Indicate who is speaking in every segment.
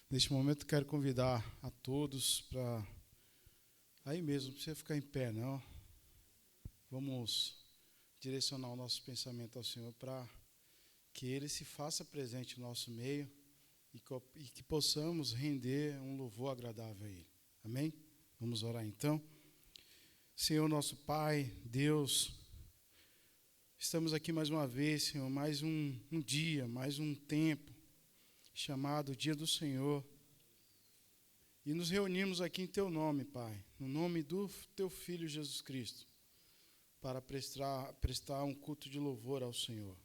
Speaker 1: Neste momento quero convidar a todos para, aí mesmo, não precisa ficar em pé não, vamos direcionar o nosso pensamento ao Senhor para que Ele se faça presente no nosso meio e que possamos render um louvor agradável a Ele. Amém? Vamos orar então. Senhor nosso Pai, Deus, estamos aqui mais uma vez, Senhor, mais um dia, mais um tempo, chamado Dia do Senhor. E nos reunimos aqui em Teu nome, Pai, no nome do Teu Filho Jesus Cristo, para prestar um culto de louvor ao Senhor,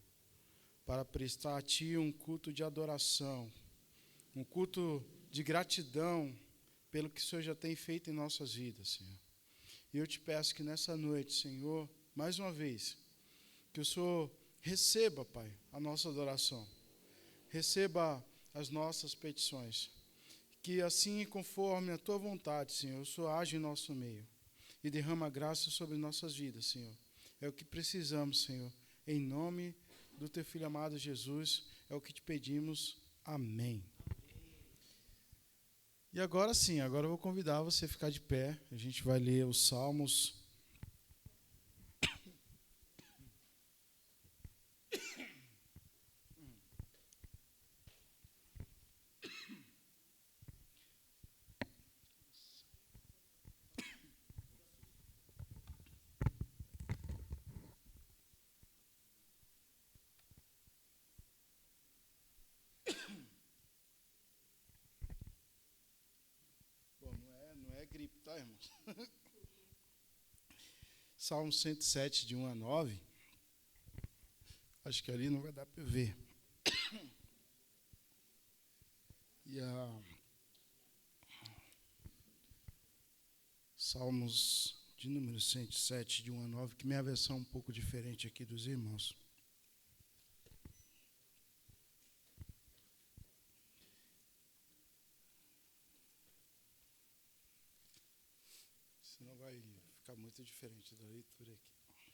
Speaker 1: para prestar a Ti um culto de adoração, um culto de gratidão pelo que o Senhor já tem feito em nossas vidas, Senhor. E eu te peço que nessa noite, Senhor, mais uma vez, que o Senhor receba, Pai, a nossa adoração, receba as nossas petições, que assim, conforme a Tua vontade, Senhor, o Senhor age em nosso meio e derrama graça sobre nossas vidas, Senhor. É o que precisamos, Senhor, em nome do Teu Filho amado Jesus, é o que te pedimos. Amém. E agora sim, agora eu vou convidar você a ficar de pé, a gente vai ler os Salmos. Bom, não é gripe, tá, irmãos? Salmo 107, de 1 a 9. Acho que ali não vai dar para ver. E Salmos de número 107, de 1 a 9, que minha versão é um pouco diferente aqui dos irmãos. Senão vai ficar muito diferente da leitura aqui.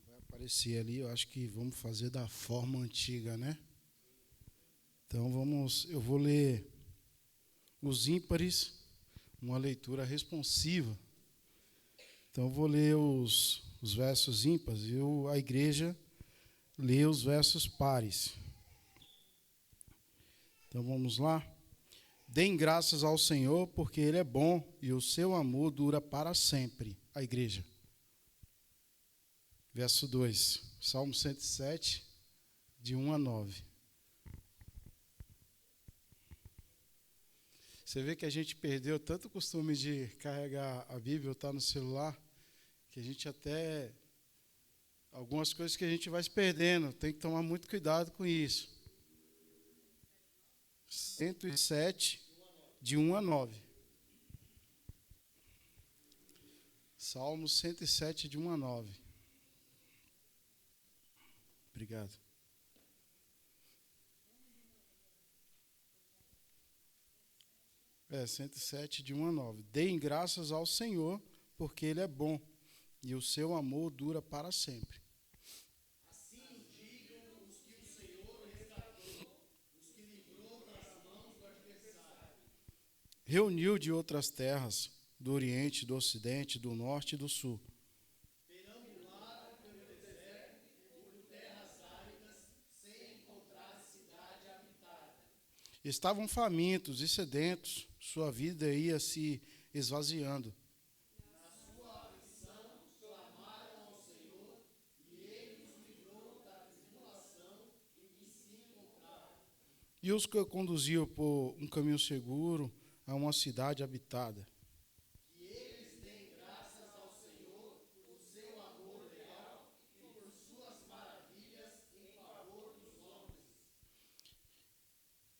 Speaker 1: Vai aparecer ali, eu acho que vamos fazer da forma antiga, né? Então eu vou ler os ímpares, uma leitura responsiva. Então eu vou ler os versos ímpares e a igreja lê os versos pares. Então vamos lá. Deem graças ao Senhor, porque Ele é bom e o seu amor dura para sempre. A igreja. Verso 2, Salmo 107, de 1 a 9. Você vê que a gente perdeu tanto o costume de carregar a Bíblia ou estar no celular, que a gente até... Algumas coisas que a gente vai se perdendo, tem que tomar muito cuidado com isso. 107, de 1 a 9. Salmo 107, de 1 a 9. Obrigado. É, 107, de 1 a 9. Deem graças ao Senhor, porque Ele é bom, e o seu amor dura para sempre.
Speaker 2: Assim digam os que o Senhor resgatou, os que livrou das mãos do adversário.
Speaker 1: Reuniu de outras terras, do Oriente, do Ocidente, do Norte e do Sul.
Speaker 2: Perambularam pelo deserto e por terras áridas, sem encontrar cidade habitada.
Speaker 1: Estavam famintos e sedentos, sua vida ia se esvaziando.
Speaker 2: Na sua aflição, clamaram ao Senhor, e Ele os livrou da tribulação em que se encontravam.
Speaker 1: E os que conduziam por um caminho seguro a uma cidade habitada.
Speaker 2: Que eles deem graças ao Senhor, o seu amor leal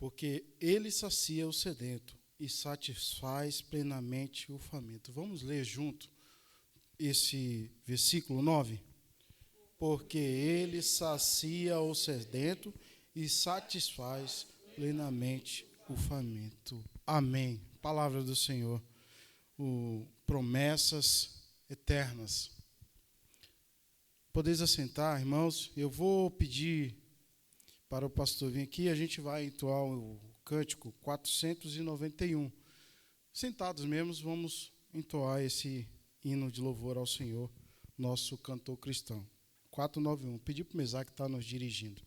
Speaker 1: porque ele sacia o sedento e satisfaz plenamente o faminto. Vamos ler junto esse versículo 9? Porque ele sacia o sedento e satisfaz plenamente o faminto. Amém. Palavra do Senhor. Promessas eternas. Podeis assentar, irmãos. Eu vou pedir para o pastor vir aqui. A gente vai entoar o cântico 491. Sentados mesmo, vamos entoar esse hino de louvor ao Senhor, nosso cantor cristão. 491. Pedir para o Mesaque que está nos dirigindo.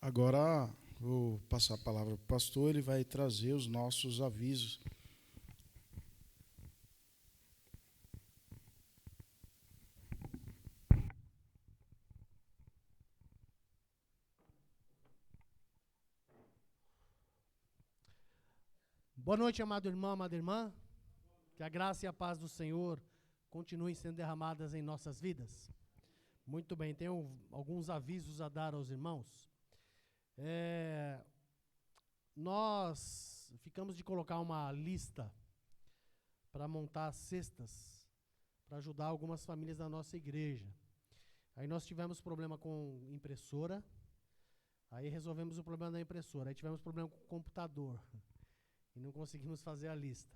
Speaker 1: Agora vou passar a palavra para o pastor, ele vai trazer os nossos avisos.
Speaker 3: Boa noite, amado irmão, amada irmã. Que a graça e a paz do Senhor continuem sendo derramadas em nossas vidas. Muito bem, tenho alguns avisos a dar aos irmãos. Nós ficamos de colocar uma lista para montar cestas para ajudar algumas famílias da nossa igreja. Aí nós tivemos problema com impressora, aí resolvemos o problema da impressora, aí tivemos problema com o computador e não conseguimos fazer a lista.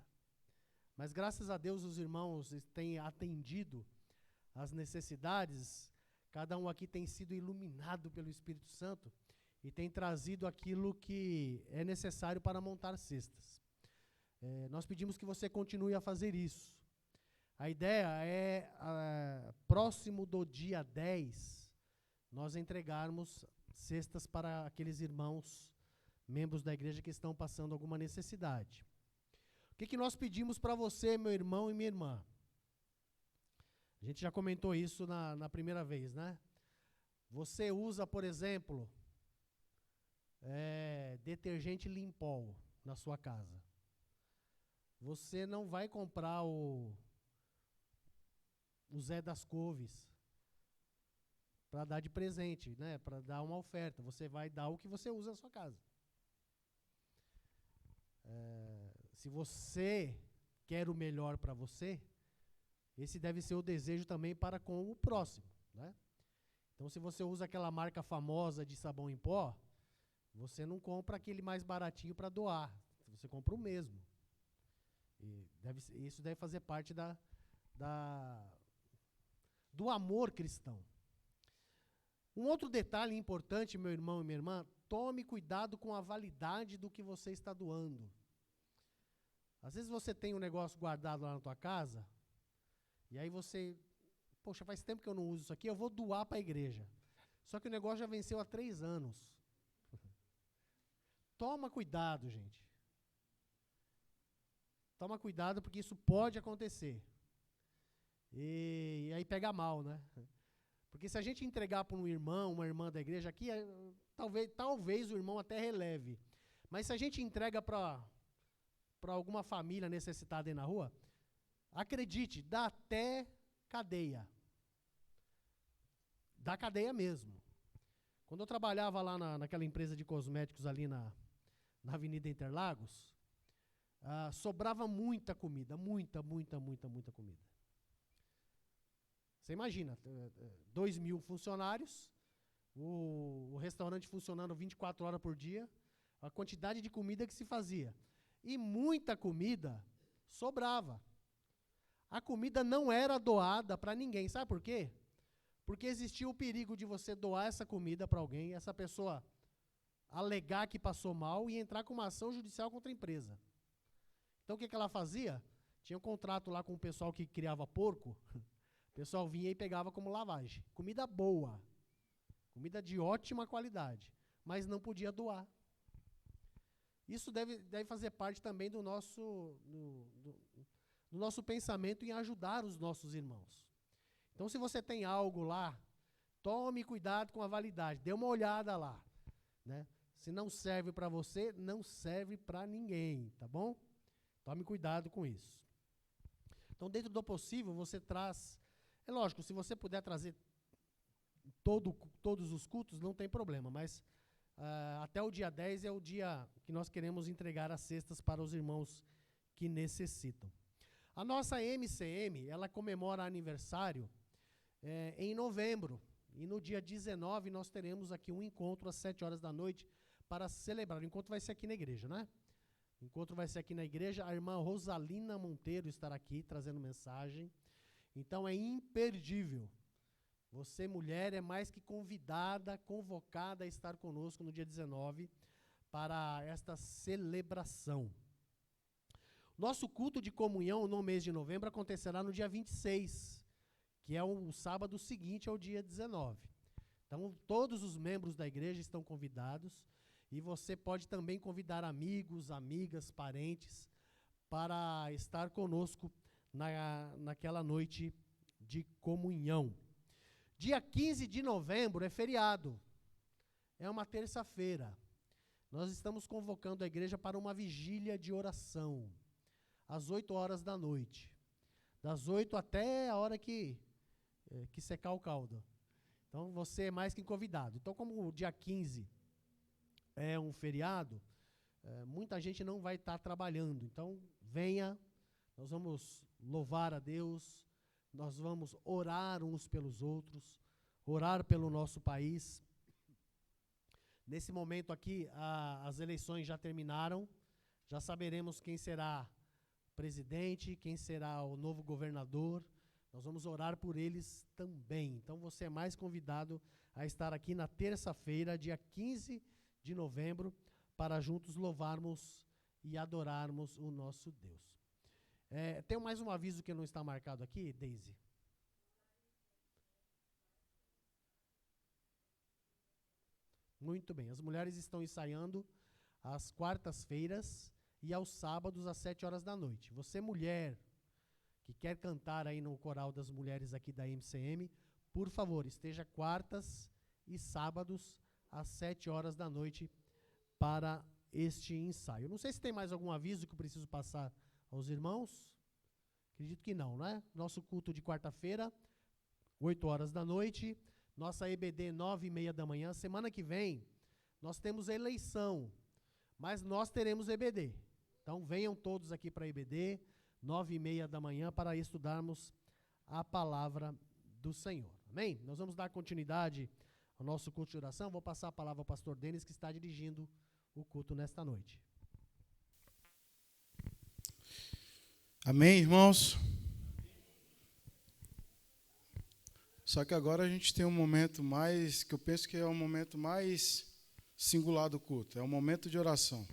Speaker 3: Mas graças a Deus os irmãos têm atendido às necessidades, cada um aqui tem sido iluminado pelo Espírito Santo e tem trazido aquilo que é necessário para montar cestas. Nós pedimos que você continue a fazer isso. A ideia é, próximo do dia 10, nós entregarmos cestas para aqueles irmãos, membros da igreja que estão passando alguma necessidade. O que nós pedimos para você, meu irmão e minha irmã? A gente já comentou isso na primeira vez, né? Você usa, por exemplo, detergente Limpol na sua casa. Você não vai comprar o Zé das Couves para dar de presente, né? Para dar uma oferta. Você vai dar o que você usa na sua casa. Se você quer o melhor para você, esse deve ser o desejo também para com o próximo, né? Então, se você usa aquela marca famosa de sabão em pó, você não compra aquele mais baratinho para doar, você compra o mesmo. Isso deve fazer parte do amor cristão. Um outro detalhe importante, meu irmão e minha irmã, tome cuidado com a validade do que você está doando. Às vezes você tem um negócio guardado lá na tua casa, e aí você, poxa, faz tempo que eu não uso isso aqui, eu vou doar para a igreja. Só que o negócio já venceu há 3 anos. Toma cuidado, gente. Toma cuidado, porque isso pode acontecer. E aí pega mal, né? Porque se a gente entregar para um irmão, uma irmã da igreja aqui, talvez o irmão até releve. Mas se a gente entrega para alguma família necessitada aí na rua, acredite, dá até cadeia. Dá cadeia mesmo. Quando eu trabalhava lá naquela empresa de cosméticos ali na Avenida Interlagos, sobrava muita comida, muita comida. Você imagina, 2.000 funcionários, o restaurante funcionando 24 horas por dia, a quantidade de comida que se fazia. E muita comida sobrava. A comida não era doada para ninguém. Sabe por quê? Porque existia o perigo de você doar essa comida para alguém, essa pessoa alegar que passou mal e entrar com uma ação judicial contra a empresa. Então o que ela fazia? Tinha um contrato lá com o pessoal que criava porco, o pessoal vinha e pegava como lavagem. Comida boa, comida de ótima qualidade, mas não podia doar. Isso deve fazer parte também do nosso pensamento em ajudar os nossos irmãos. Então, se você tem algo lá, tome cuidado com a validade, dê uma olhada lá, né? Se não serve para você, não serve para ninguém, tá bom? Tome cuidado com isso. Então, dentro do possível, você traz... É lógico, se você puder trazer todos os cultos, não tem problema, mas até o dia 10 é o dia que nós queremos entregar as cestas para os irmãos que necessitam. A nossa MCM, ela comemora aniversário em novembro. E no dia 19 nós teremos aqui um encontro às 7 horas da noite para celebrar. O encontro vai ser aqui na igreja, né? O encontro vai ser aqui na igreja. A irmã Rosalina Monteiro estará aqui trazendo mensagem. Então é imperdível. Você, mulher, é mais que convidada, convocada a estar conosco no dia 19 para esta celebração. Nosso culto de comunhão no mês de novembro acontecerá no dia 26, que é o sábado seguinte ao dia 19. Então, todos os membros da igreja estão convidados e você pode também convidar amigos, amigas, parentes para estar conosco naquela noite de comunhão. Dia 15 de novembro é feriado, é uma terça-feira. Nós estamos convocando a igreja para uma vigília de oração, às 8 horas da noite. Das 8 até a hora que secar o caldo. Então, você é mais que convidado. Então, como o dia 15 é um feriado, muita gente não vai estar trabalhando. Então, venha, nós vamos louvar a Deus, nós vamos orar uns pelos outros, orar pelo nosso país. Nesse momento aqui, as eleições já terminaram, já saberemos quem será presidente, quem será o novo governador. Nós vamos orar por eles também. Então você é mais convidado a estar aqui na terça-feira, dia 15 de novembro, para juntos louvarmos e adorarmos o nosso Deus. Tem mais um aviso que não está marcado aqui, Deise? Muito bem, as mulheres estão ensaiando às quartas-feiras e aos sábados às 7 horas da noite. Você, mulher, que quer cantar aí no coral das mulheres aqui da MCM, por favor, esteja quartas e sábados às 7 horas da noite para este ensaio. Não sei se tem mais algum aviso que eu preciso passar aos irmãos. Acredito que não, né? Nosso culto de quarta-feira, 8 horas da noite. Nossa EBD, 9h30 da manhã. Semana que vem, nós temos eleição, mas nós teremos EBD. Então, venham todos aqui para a EBD, 9h30 da manhã, para estudarmos a palavra do Senhor. Amém? Nós vamos dar continuidade ao nosso culto de oração. Vou passar a palavra ao pastor Denis, que está dirigindo o culto nesta noite.
Speaker 1: Amém, irmãos? Só que agora a gente tem um momento mais, que eu penso que é o momento mais singular do culto. É o momento de oração.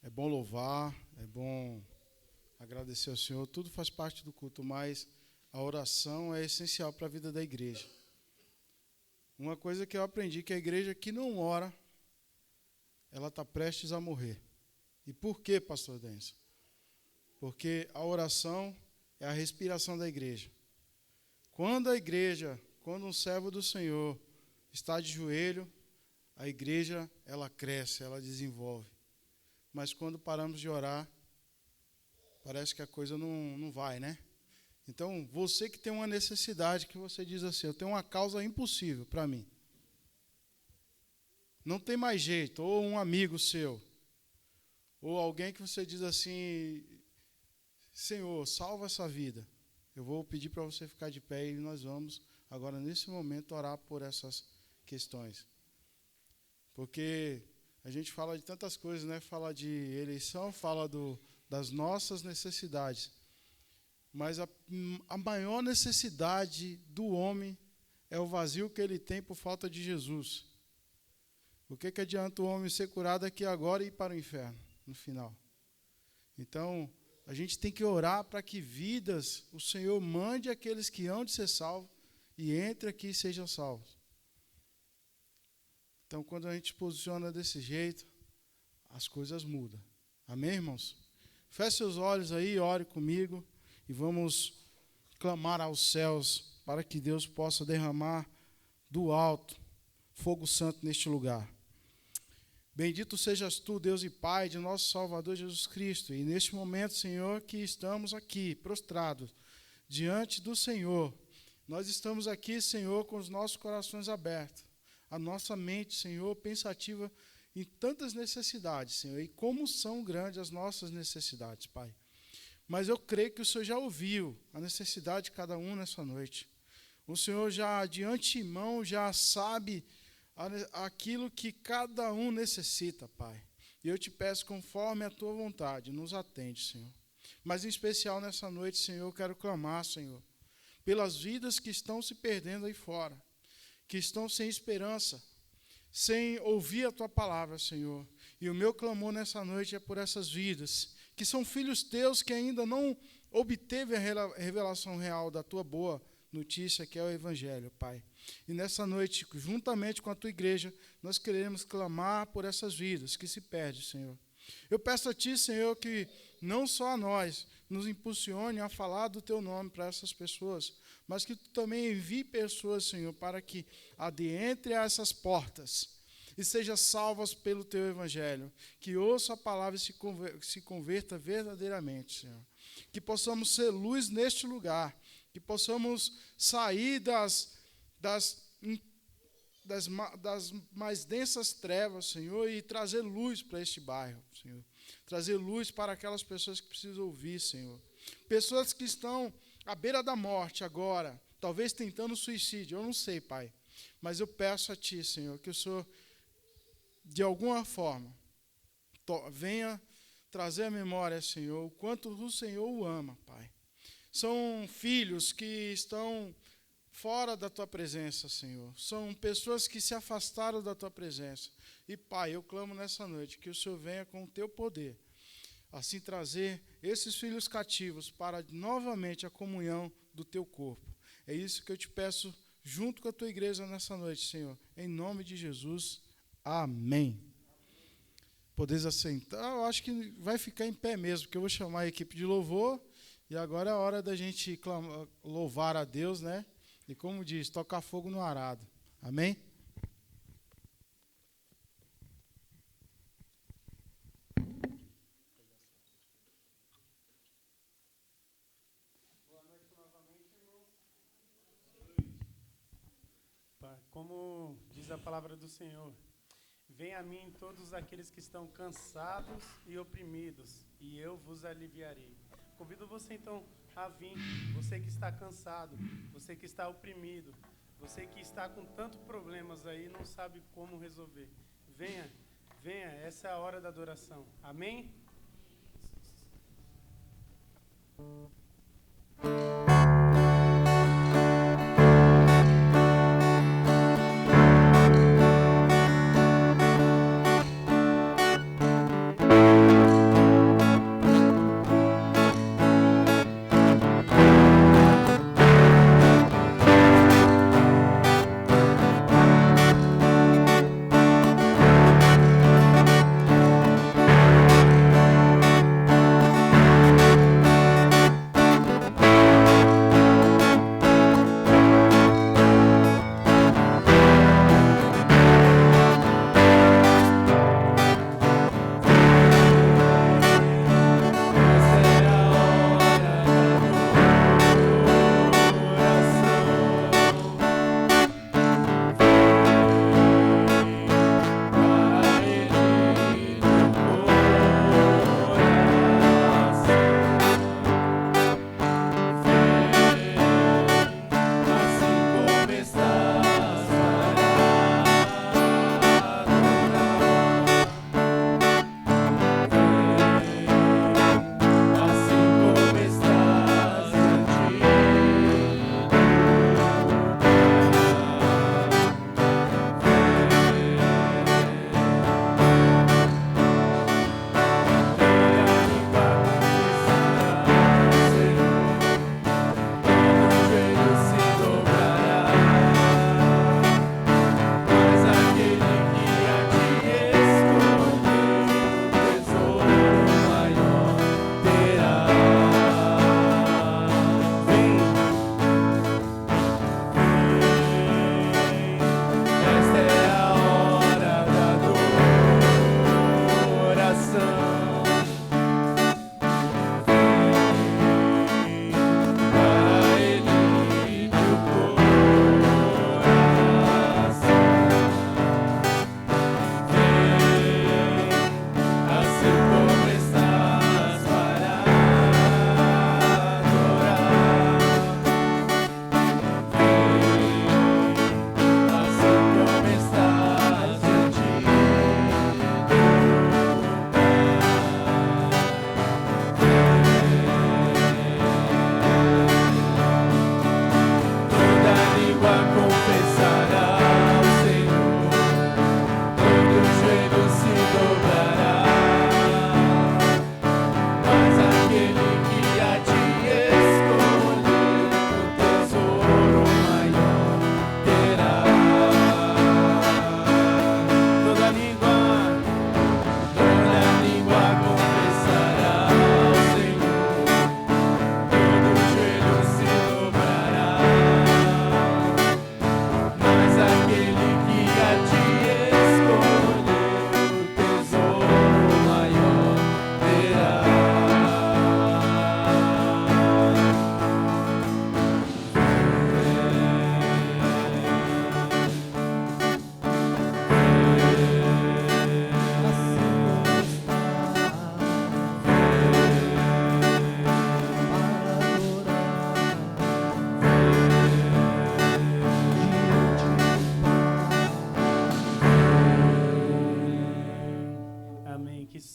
Speaker 1: É bom louvar, é bom agradecer ao Senhor, tudo faz parte do culto, mas a oração é essencial para a vida da igreja. Uma coisa que eu aprendi, que a igreja que não ora, ela está prestes a morrer. E por quê, pastor Denso? Porque a oração é a respiração da igreja. Quando um servo do Senhor está de joelho, a igreja, ela cresce, ela desenvolve. Mas quando paramos de orar, parece que a coisa não vai, né? Então, você que tem uma necessidade, que você diz assim, eu tenho uma causa impossível para mim. Não tem mais jeito, ou um amigo seu, ou alguém que você diz assim, Senhor, salva essa vida. Eu vou pedir para você ficar de pé e nós vamos, agora nesse momento, orar por essas questões. Porque a gente fala de tantas coisas, né? Fala de eleição, fala das nossas necessidades. Mas a maior necessidade do homem é o vazio que ele tem por falta de Jesus. O que adianta o homem ser curado aqui agora e ir para o inferno, no final? Então, a gente tem que orar para que vidas, o Senhor mande aqueles que hão de ser salvos e entre aqui e sejam salvos. Então, quando a gente se posiciona desse jeito, as coisas mudam. Amém, irmãos? Feche seus olhos aí, ore comigo e vamos clamar aos céus para que Deus possa derramar do alto fogo santo neste lugar. Bendito sejas tu, Deus e Pai de nosso Salvador Jesus Cristo. E neste momento, Senhor, que estamos aqui, prostrados, diante do Senhor. Nós estamos aqui, Senhor, com os nossos corações abertos. A nossa mente, Senhor, pensativa em tantas necessidades, Senhor. E como são grandes as nossas necessidades, Pai. Mas eu creio que o Senhor já ouviu a necessidade de cada um nessa noite. O Senhor já, de antemão, já sabe aquilo que cada um necessita, Pai. E eu te peço, conforme a tua vontade, nos atende, Senhor. Mas em especial nessa noite, Senhor, eu quero clamar, Senhor, pelas vidas que estão se perdendo aí fora, que estão sem esperança, sem ouvir a tua palavra, Senhor. E o meu clamor nessa noite é por essas vidas, que são filhos teus que ainda não obteve a revelação real da tua boa notícia, que é o Evangelho, Pai. E nessa noite, juntamente com a tua igreja, nós queremos clamar por essas vidas que se perdem, Senhor. Eu peço a ti, Senhor, que não só a nós nos impulsione a falar do teu nome para essas pessoas, mas que tu também envie pessoas, Senhor, para que adentre a essas portas e sejam salvas pelo teu Evangelho, que ouça a palavra e se converta verdadeiramente, Senhor. Que possamos ser luz neste lugar, que possamos sair das mais densas trevas, Senhor, e trazer luz para este bairro, Senhor. Trazer luz para aquelas pessoas que precisam ouvir, Senhor. Pessoas que estão à beira da morte agora, talvez tentando suicídio, eu não sei, Pai. Mas eu peço a Ti, Senhor, que o Senhor, de alguma forma, venha trazer à memória, Senhor, o quanto o Senhor o ama, Pai. São filhos que estão fora da tua presença, Senhor. São pessoas que se afastaram da tua presença. E, Pai, eu clamo nessa noite que o Senhor venha com o teu poder, assim trazer esses filhos cativos para novamente a comunhão do teu corpo. É isso que eu te peço junto com a tua igreja nessa noite, Senhor. Em nome de Jesus. Amém. Podeis assentar. Eu acho que vai ficar em pé mesmo, porque eu vou chamar a equipe de louvor. E agora é a hora da gente louvar a Deus, né? E como diz, tocar fogo no arado. Amém?
Speaker 4: Como diz a palavra do Senhor, venha a mim todos aqueles que estão cansados e oprimidos, e eu vos aliviarei. Convido você então a vir, você que está cansado, você que está oprimido, você que está com tantos problemas aí e não sabe como resolver. Venha, venha, essa é a hora da adoração. Amém?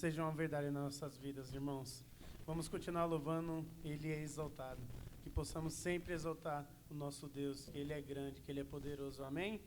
Speaker 4: Seja uma verdade nas nossas vidas, irmãos. Vamos continuar louvando, Ele é exaltado. que possamos sempre exaltar o nosso Deus, que Ele é grande, que Ele é poderoso. Amém?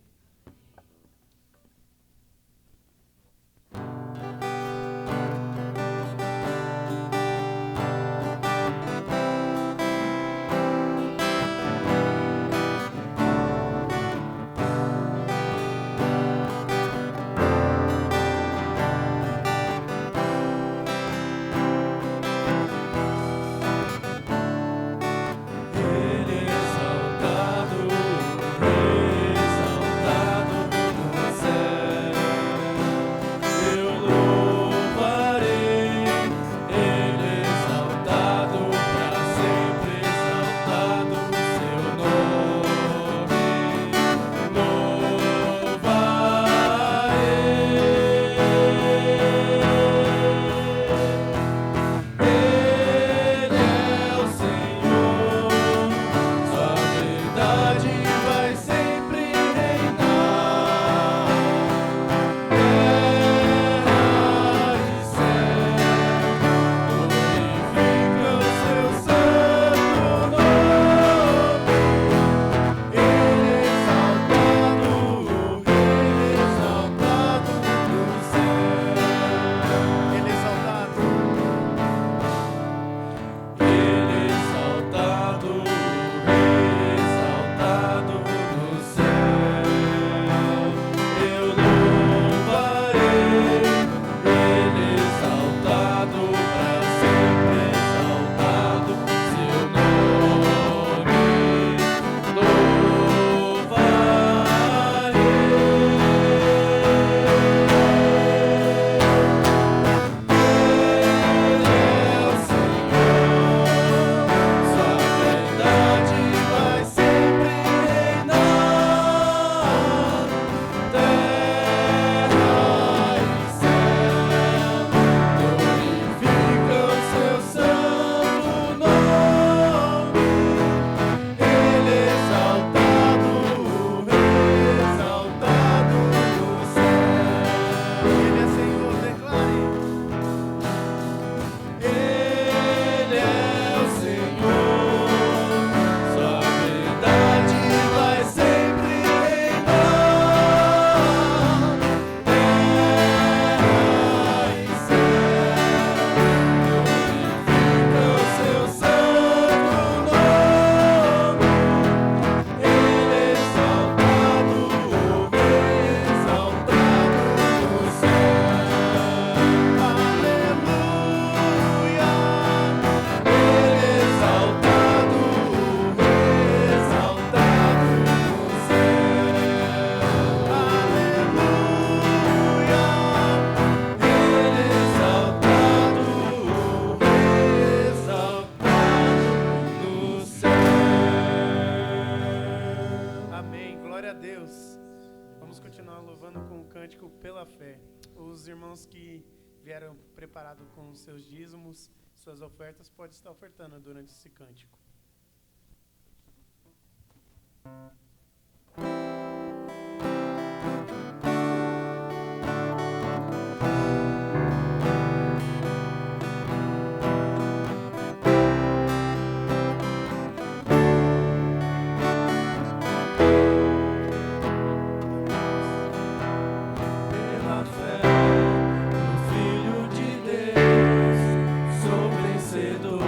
Speaker 4: Preparado com os seus dízimos, suas ofertas, pode estar ofertando durante esse cântico.
Speaker 5: Vencedor.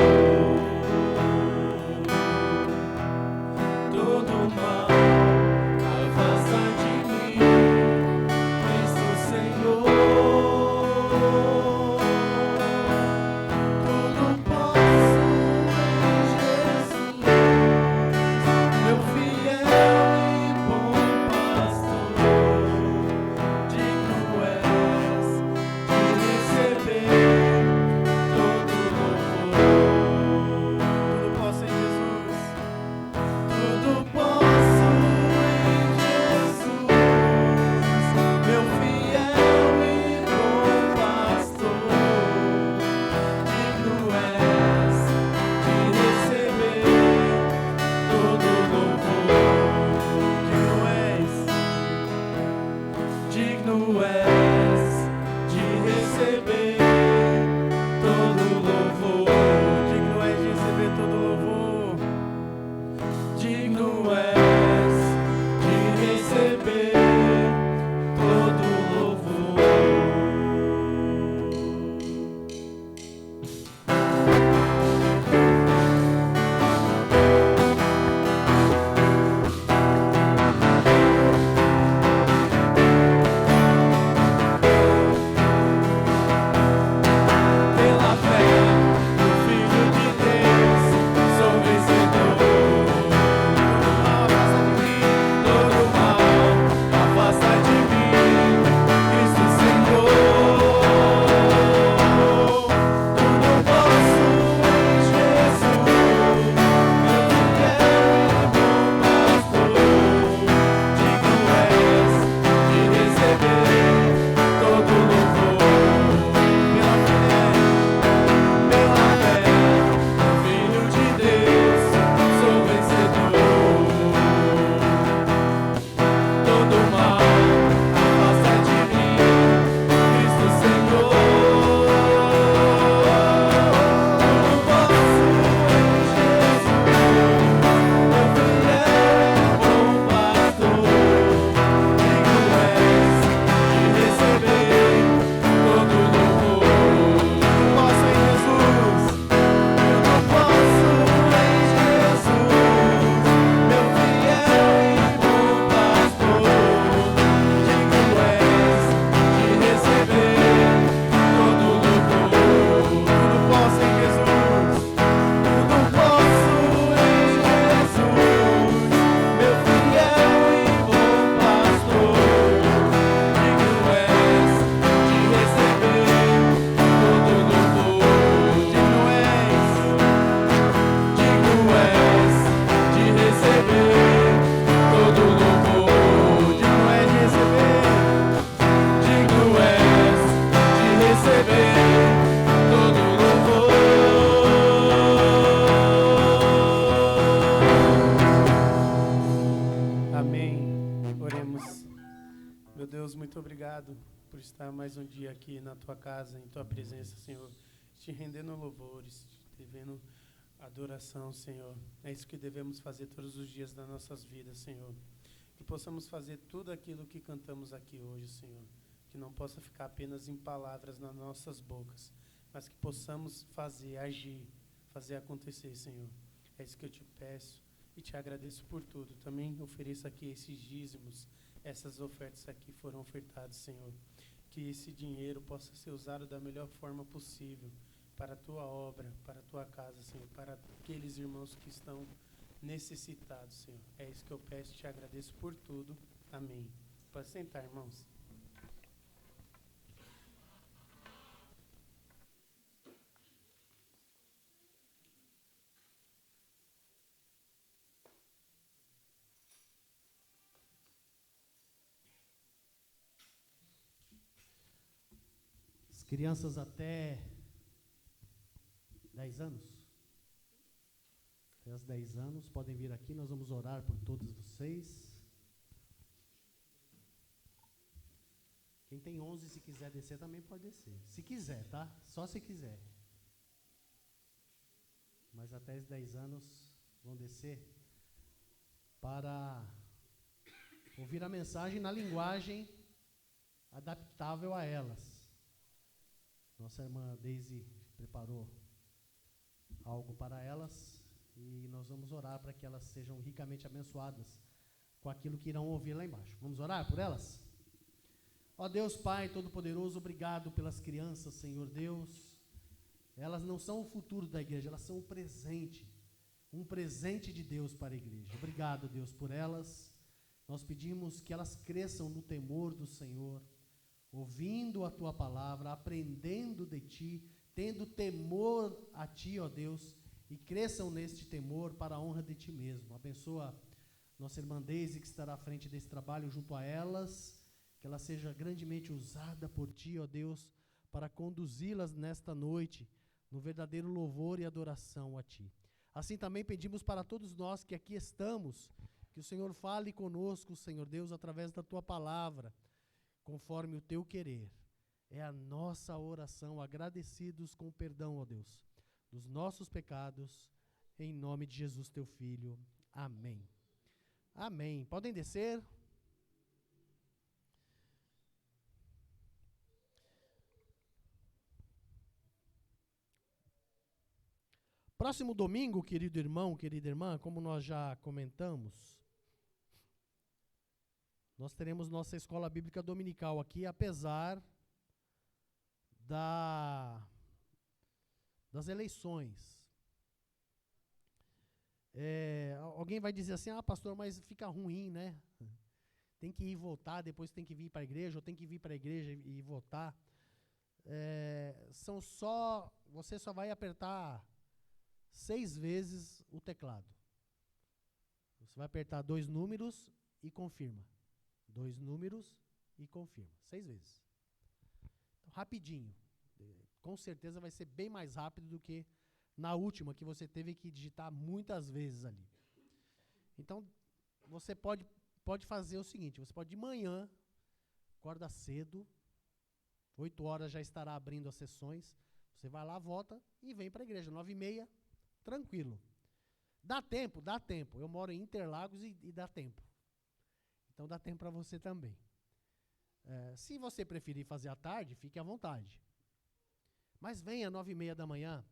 Speaker 4: Meu Deus, muito obrigado por estar mais um dia aqui na tua casa, em tua presença, Senhor. Te rendendo louvores, te devendo adoração, Senhor. É isso que devemos fazer todos os dias das nossas vidas, Senhor. Que possamos fazer tudo aquilo que cantamos aqui hoje, Senhor. Que não possa ficar apenas em palavras nas nossas bocas, mas que possamos fazer, agir, fazer acontecer, Senhor. É isso que eu te peço e te agradeço por tudo. Também ofereço aqui esses dízimos, essas ofertas aqui foram ofertadas, Senhor. Que esse dinheiro possa ser usado da melhor forma possível para a tua obra, para a tua casa, Senhor, para aqueles irmãos que estão necessitados, Senhor. É isso que eu peço e te agradeço por tudo. Amém. Pode sentar, irmãos.
Speaker 3: As crianças até 10 anos? Até os 10 anos podem vir aqui, nós vamos orar por todos vocês. Quem tem 11, se quiser descer, também pode descer. Se quiser, tá? Só se quiser. Mas até os 10 anos vão descer para ouvir a mensagem na linguagem adaptável a elas. Nossa irmã Daisy preparou algo para elas e nós vamos orar para que elas sejam ricamente abençoadas com aquilo que irão ouvir lá embaixo. Vamos orar por elas? Ó Deus Pai Todo-Poderoso, obrigado pelas crianças, Senhor Deus. Elas não são o futuro da igreja, elas são um presente de Deus para a igreja. Obrigado, Deus, por elas. Nós pedimos que elas cresçam no temor do Senhor, ouvindo a Tua palavra, aprendendo de Ti, tendo temor a Ti, ó Deus, e cresçam neste temor para a honra de Ti mesmo. Abençoa nossa irmã Daisy, que estará à frente desse trabalho junto a elas, que ela seja grandemente usada por Ti, ó Deus, para conduzi-las nesta noite, no verdadeiro louvor e adoração a Ti. Assim também pedimos para todos nós que aqui estamos, que o Senhor fale conosco, Senhor Deus, através da Tua palavra, conforme o Teu querer. É a nossa oração, agradecidos com o perdão, ó Deus, dos nossos pecados, em nome de Jesus, Teu Filho. Amém. Amém. Podem descer. Próximo domingo, querido irmão, querida irmã, como nós já comentamos, nós teremos nossa escola bíblica dominical aqui, apesar das eleições. Alguém vai dizer assim, pastor, mas fica ruim, né? Tem que ir votar, depois tem que vir para a igreja, ou tem que vir para a igreja e votar. Você só vai apertar 6 vezes o teclado. Você vai apertar 2 números e confirma. 2 números e confirma. 6 vezes. Então, rapidinho. Com certeza vai ser bem mais rápido do que na última, que você teve que digitar muitas vezes ali. Então, você pode fazer o seguinte, você pode de manhã, acorda cedo, 8 horas já estará abrindo as sessões, você vai lá, vota e vem para a igreja, 9h30, tranquilo. Dá tempo. Eu moro em Interlagos e dá tempo. Então dá tempo para você também. Se você preferir fazer à tarde, fique à vontade. Mas venha 9h30 da manhã,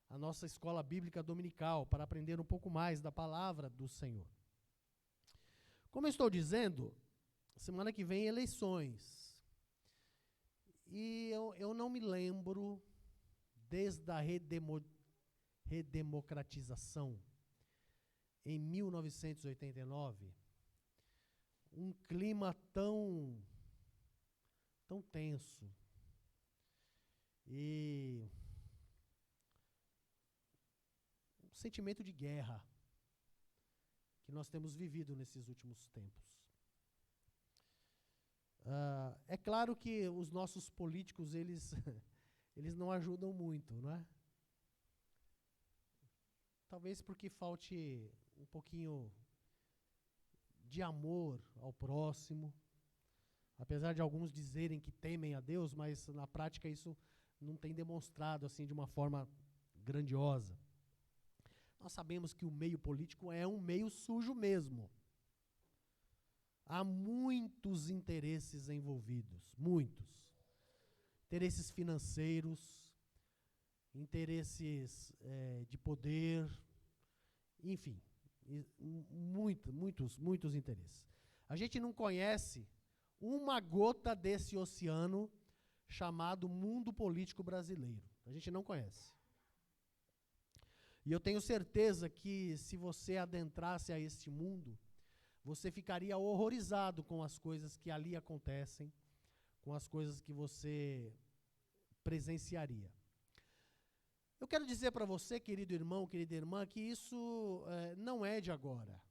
Speaker 3: a nossa escola bíblica dominical, para aprender um pouco mais da palavra do Senhor. Como eu estou dizendo, semana que vem eleições. E eu não me lembro, desde a redemocratização, em 1989, um clima tão tenso e um sentimento de guerra que nós temos vivido nesses últimos tempos. É claro que os nossos políticos, eles não ajudam muito, não é? Talvez porque falte um pouquinho de amor ao próximo. Apesar de alguns dizerem que temem a Deus, mas na prática isso não tem demonstrado assim de uma forma grandiosa. Nós sabemos que o meio político é um meio sujo mesmo. Há muitos interesses envolvidos, muitos. Interesses financeiros, interesses de poder, enfim, muitos interesses. A gente não conhece uma gota desse oceano chamado mundo político brasileiro. A gente não conhece. E eu tenho certeza que se você adentrasse a este mundo, você ficaria horrorizado com as coisas que ali acontecem, com as coisas que você presenciaria. Eu quero dizer para você, querido irmão, querida irmã, que isso não é de agora.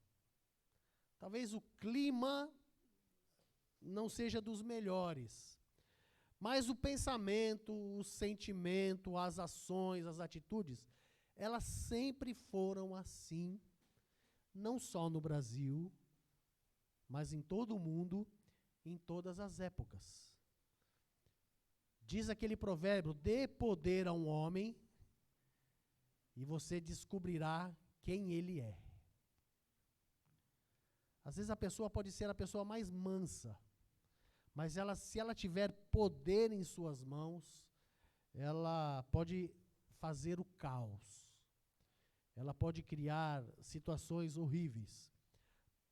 Speaker 3: Talvez o clima não seja dos melhores, mas o pensamento, o sentimento, as ações, as atitudes, elas sempre foram assim, não só no Brasil, mas em todo o mundo, em todas as épocas. Diz aquele provérbio: dê poder a um homem e você descobrirá quem ele é. Às vezes a pessoa pode ser a pessoa mais mansa, mas se ela tiver poder em suas mãos, ela pode fazer o caos. Ela pode criar situações horríveis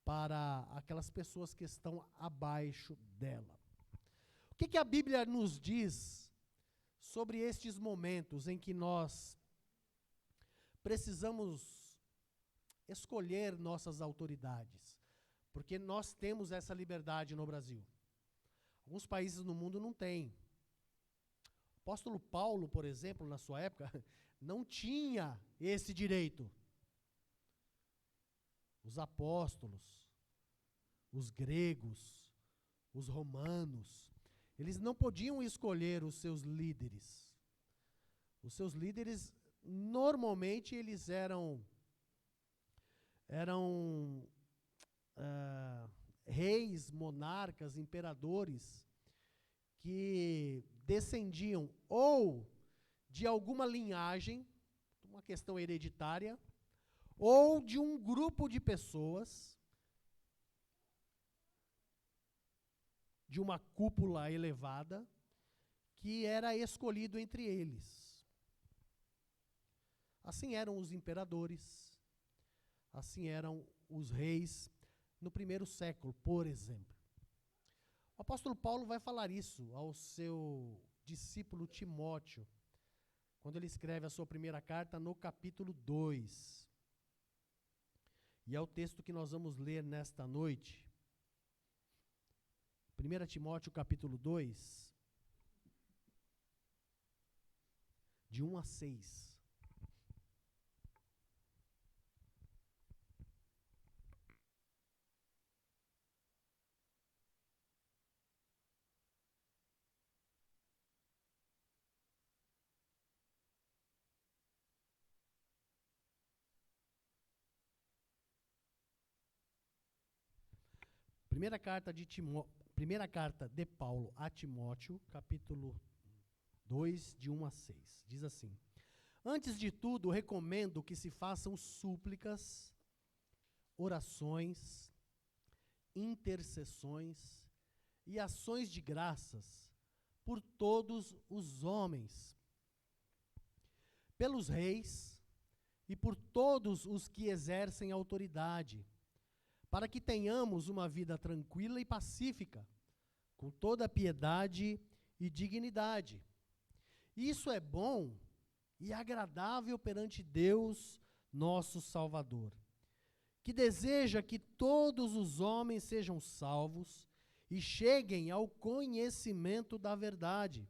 Speaker 3: para aquelas pessoas que estão abaixo dela. O que a Bíblia nos diz sobre estes momentos em que nós precisamos escolher nossas autoridades? Porque nós temos essa liberdade no Brasil. Alguns países no mundo não têm. O apóstolo Paulo, por exemplo, na sua época, não tinha esse direito. Os apóstolos, os gregos, os romanos, eles não podiam escolher os seus líderes. Os seus líderes, normalmente, eles eram reis, monarcas, imperadores, que descendiam ou de alguma linhagem, uma questão hereditária, ou de um grupo de pessoas, de uma cúpula elevada, que era escolhido entre eles. Assim eram os imperadores, assim eram os reis no primeiro século, por exemplo. O apóstolo Paulo vai falar isso ao seu discípulo Timóteo, quando ele escreve a sua primeira carta no capítulo 2. E é o texto que nós vamos ler nesta noite. 1 Timóteo capítulo 2, de 1 a 6. Primeira carta de Paulo a Timóteo, capítulo 2, de 1 a 6. Diz assim: antes de tudo, recomendo que se façam súplicas, orações, intercessões e ações de graças por todos os homens, pelos reis e por todos os que exercem autoridade, para que tenhamos uma vida tranquila e pacífica, com toda piedade e dignidade. Isso é bom e agradável perante Deus, nosso Salvador, que deseja que todos os homens sejam salvos e cheguem ao conhecimento da verdade.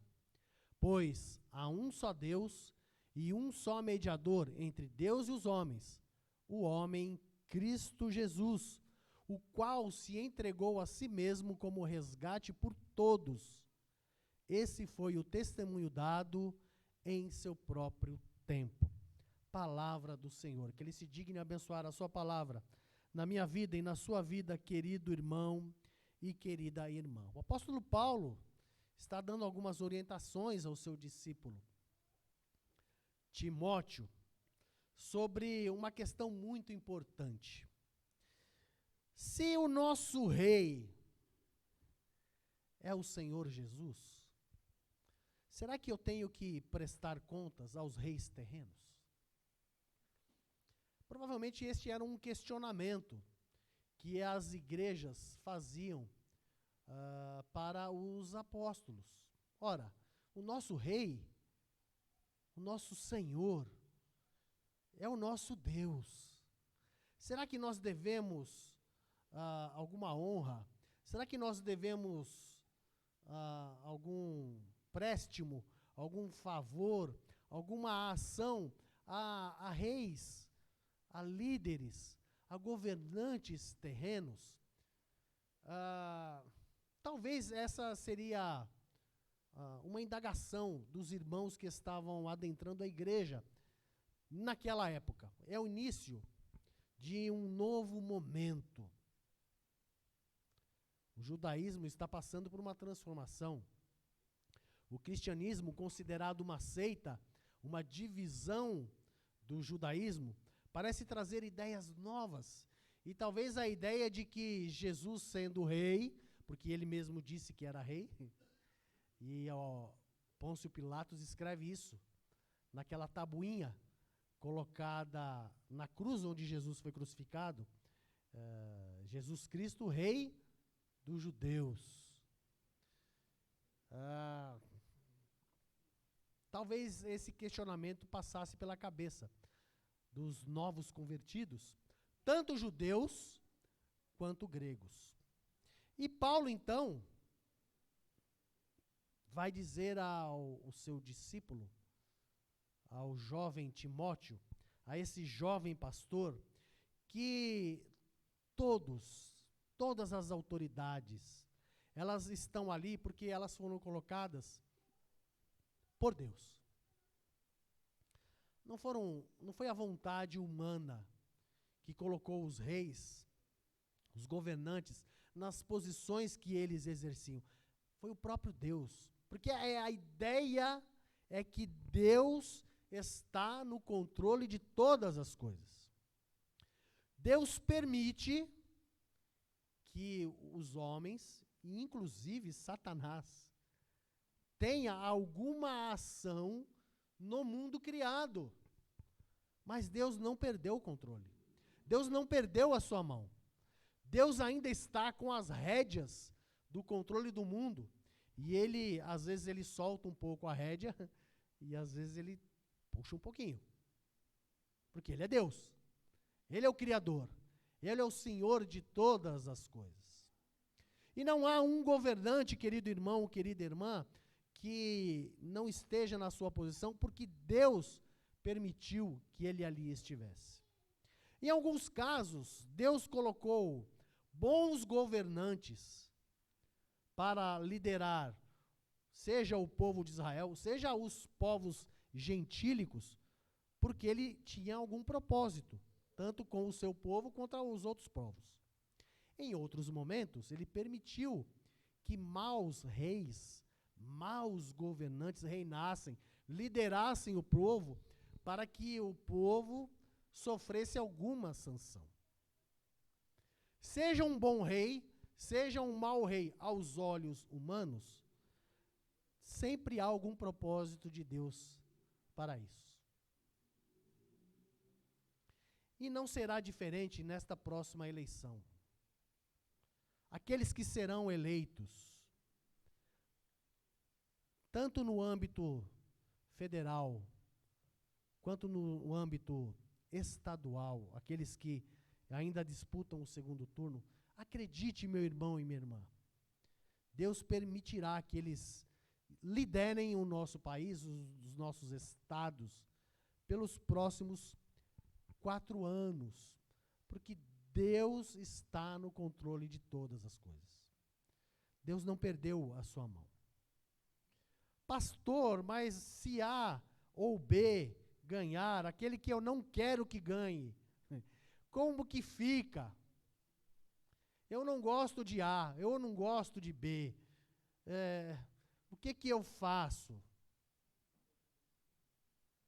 Speaker 3: Pois há um só Deus e um só mediador entre Deus e os homens, o homem Cristo Jesus, o qual se entregou a si mesmo como resgate por todos. Esse foi o testemunho dado em seu próprio tempo. Palavra do Senhor. Que Ele se digne abençoar a sua palavra na minha vida e na sua vida, querido irmão e querida irmã. O apóstolo Paulo está dando algumas orientações ao seu discípulo Timóteo sobre uma questão muito importante. Se o nosso rei é o Senhor Jesus, será que eu tenho que prestar contas aos reis terrenos? Provavelmente este era um questionamento que as igrejas faziam para os apóstolos. Ora, o nosso rei, o nosso Senhor, é o nosso Deus. Será que nós devemos alguma honra? Será que nós devemos algum préstimo, algum favor, alguma ação a reis, a líderes, a governantes terrenos? Talvez essa seria uma indagação dos irmãos que estavam adentrando a igreja naquela época. É o início de um novo momento. O judaísmo está passando por uma transformação. O cristianismo, considerado uma seita, uma divisão do judaísmo, parece trazer ideias novas. E talvez a ideia de que Jesus, sendo rei, porque ele mesmo disse que era rei, e Pôncio Pilatos escreve isso naquela tabuinha colocada na cruz onde Jesus foi crucificado, Jesus Cristo, rei dos judeus. Talvez esse questionamento passasse pela cabeça dos novos convertidos, tanto judeus quanto gregos. E Paulo, então, vai dizer ao seu discípulo, ao jovem Timóteo, a esse jovem pastor, que todas as autoridades, elas estão ali porque elas foram colocadas por Deus. Não foi a vontade humana que colocou os reis, os governantes, nas posições que eles exerciam. Foi o próprio Deus. Porque a ideia é que Deus está no controle de todas as coisas. Deus permite que os homens, inclusive Satanás, tenha alguma ação no mundo criado. Mas Deus não perdeu o controle. Deus não perdeu a sua mão. Deus ainda está com as rédeas do controle do mundo. E ele, às vezes, ele solta um pouco a rédea e às vezes ele puxa um pouquinho. Porque ele é Deus. Ele é o Criador. Ele é o Senhor de todas as coisas. E não há um governante, querido irmão, querida irmã, que não esteja na sua posição, porque Deus permitiu que ele ali estivesse. Em alguns casos, Deus colocou bons governantes para liderar, seja o povo de Israel, seja os povos gentílicos, porque ele tinha algum propósito, tanto com o seu povo quanto os outros povos. Em outros momentos, ele permitiu que maus reis, maus governantes reinassem, liderassem o povo, para que o povo sofresse alguma sanção. Seja um bom rei, seja um mau rei aos olhos humanos, sempre há algum propósito de Deus para isso. E não será diferente nesta próxima eleição. Aqueles que serão eleitos, tanto no âmbito federal, quanto no âmbito estadual, aqueles que ainda disputam o segundo turno, acredite, meu irmão e minha irmã, Deus permitirá que eles liderem o nosso país, os nossos estados, pelos próximos 4 anos, porque Deus está no controle de todas as coisas. Deus não perdeu a sua mão. Pastor, mas se A ou B ganhar, aquele que eu não quero que ganhe, como que fica? Eu não gosto de A, eu não gosto de B. O que eu faço?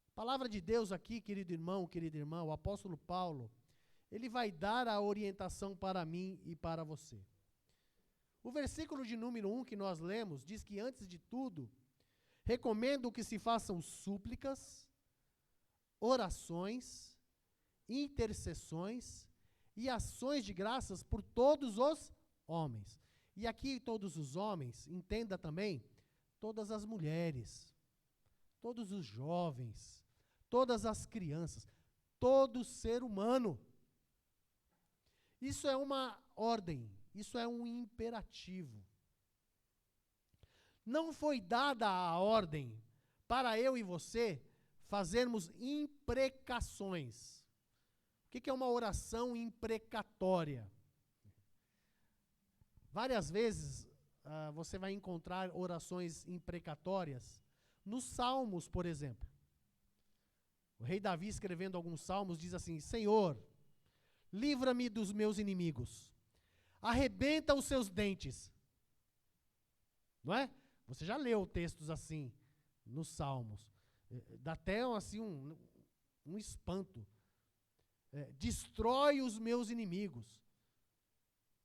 Speaker 3: A palavra de Deus aqui, querido irmão, querida irmã, o apóstolo Paulo, ele vai dar a orientação para mim e para você. O versículo de número 1 que nós lemos diz que, antes de tudo, recomendo que se façam súplicas, orações, intercessões e ações de graças por todos os homens. E aqui todos os homens, entenda também, todas as mulheres, todos os jovens, todas as crianças, todo ser humano. Isso é uma ordem, isso é um imperativo. Não foi dada a ordem para eu e você fazermos imprecações. O que é uma oração imprecatória? Várias vezes você vai encontrar orações imprecatórias nos Salmos, por exemplo. O rei Davi, escrevendo alguns salmos, diz assim: Senhor, livra-me dos meus inimigos, arrebenta os seus dentes. Não é? Você já leu textos assim nos salmos. Dá até assim, um espanto. Destrói os meus inimigos,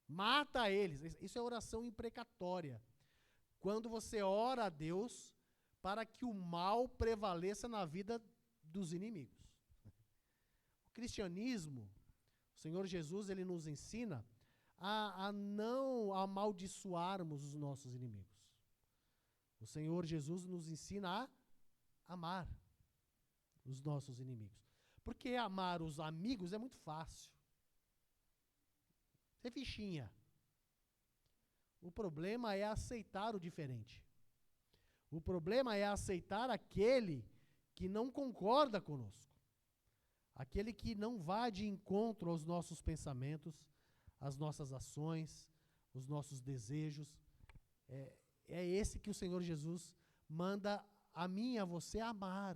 Speaker 3: mata eles. Isso é oração imprecatória. Quando você ora a Deus para que o mal prevaleça na vida dos inimigos. O cristianismo, o Senhor Jesus, ele nos ensina a não amaldiçoarmos os nossos inimigos. O Senhor Jesus nos ensina a amar os nossos inimigos. Porque amar os amigos é muito fácil. É fichinha. O problema é aceitar o diferente. O problema é aceitar aquele que não concorda conosco. Aquele que não vai de encontro aos nossos pensamentos, às nossas ações, os nossos desejos. É esse que o Senhor Jesus manda a mim e a você amar.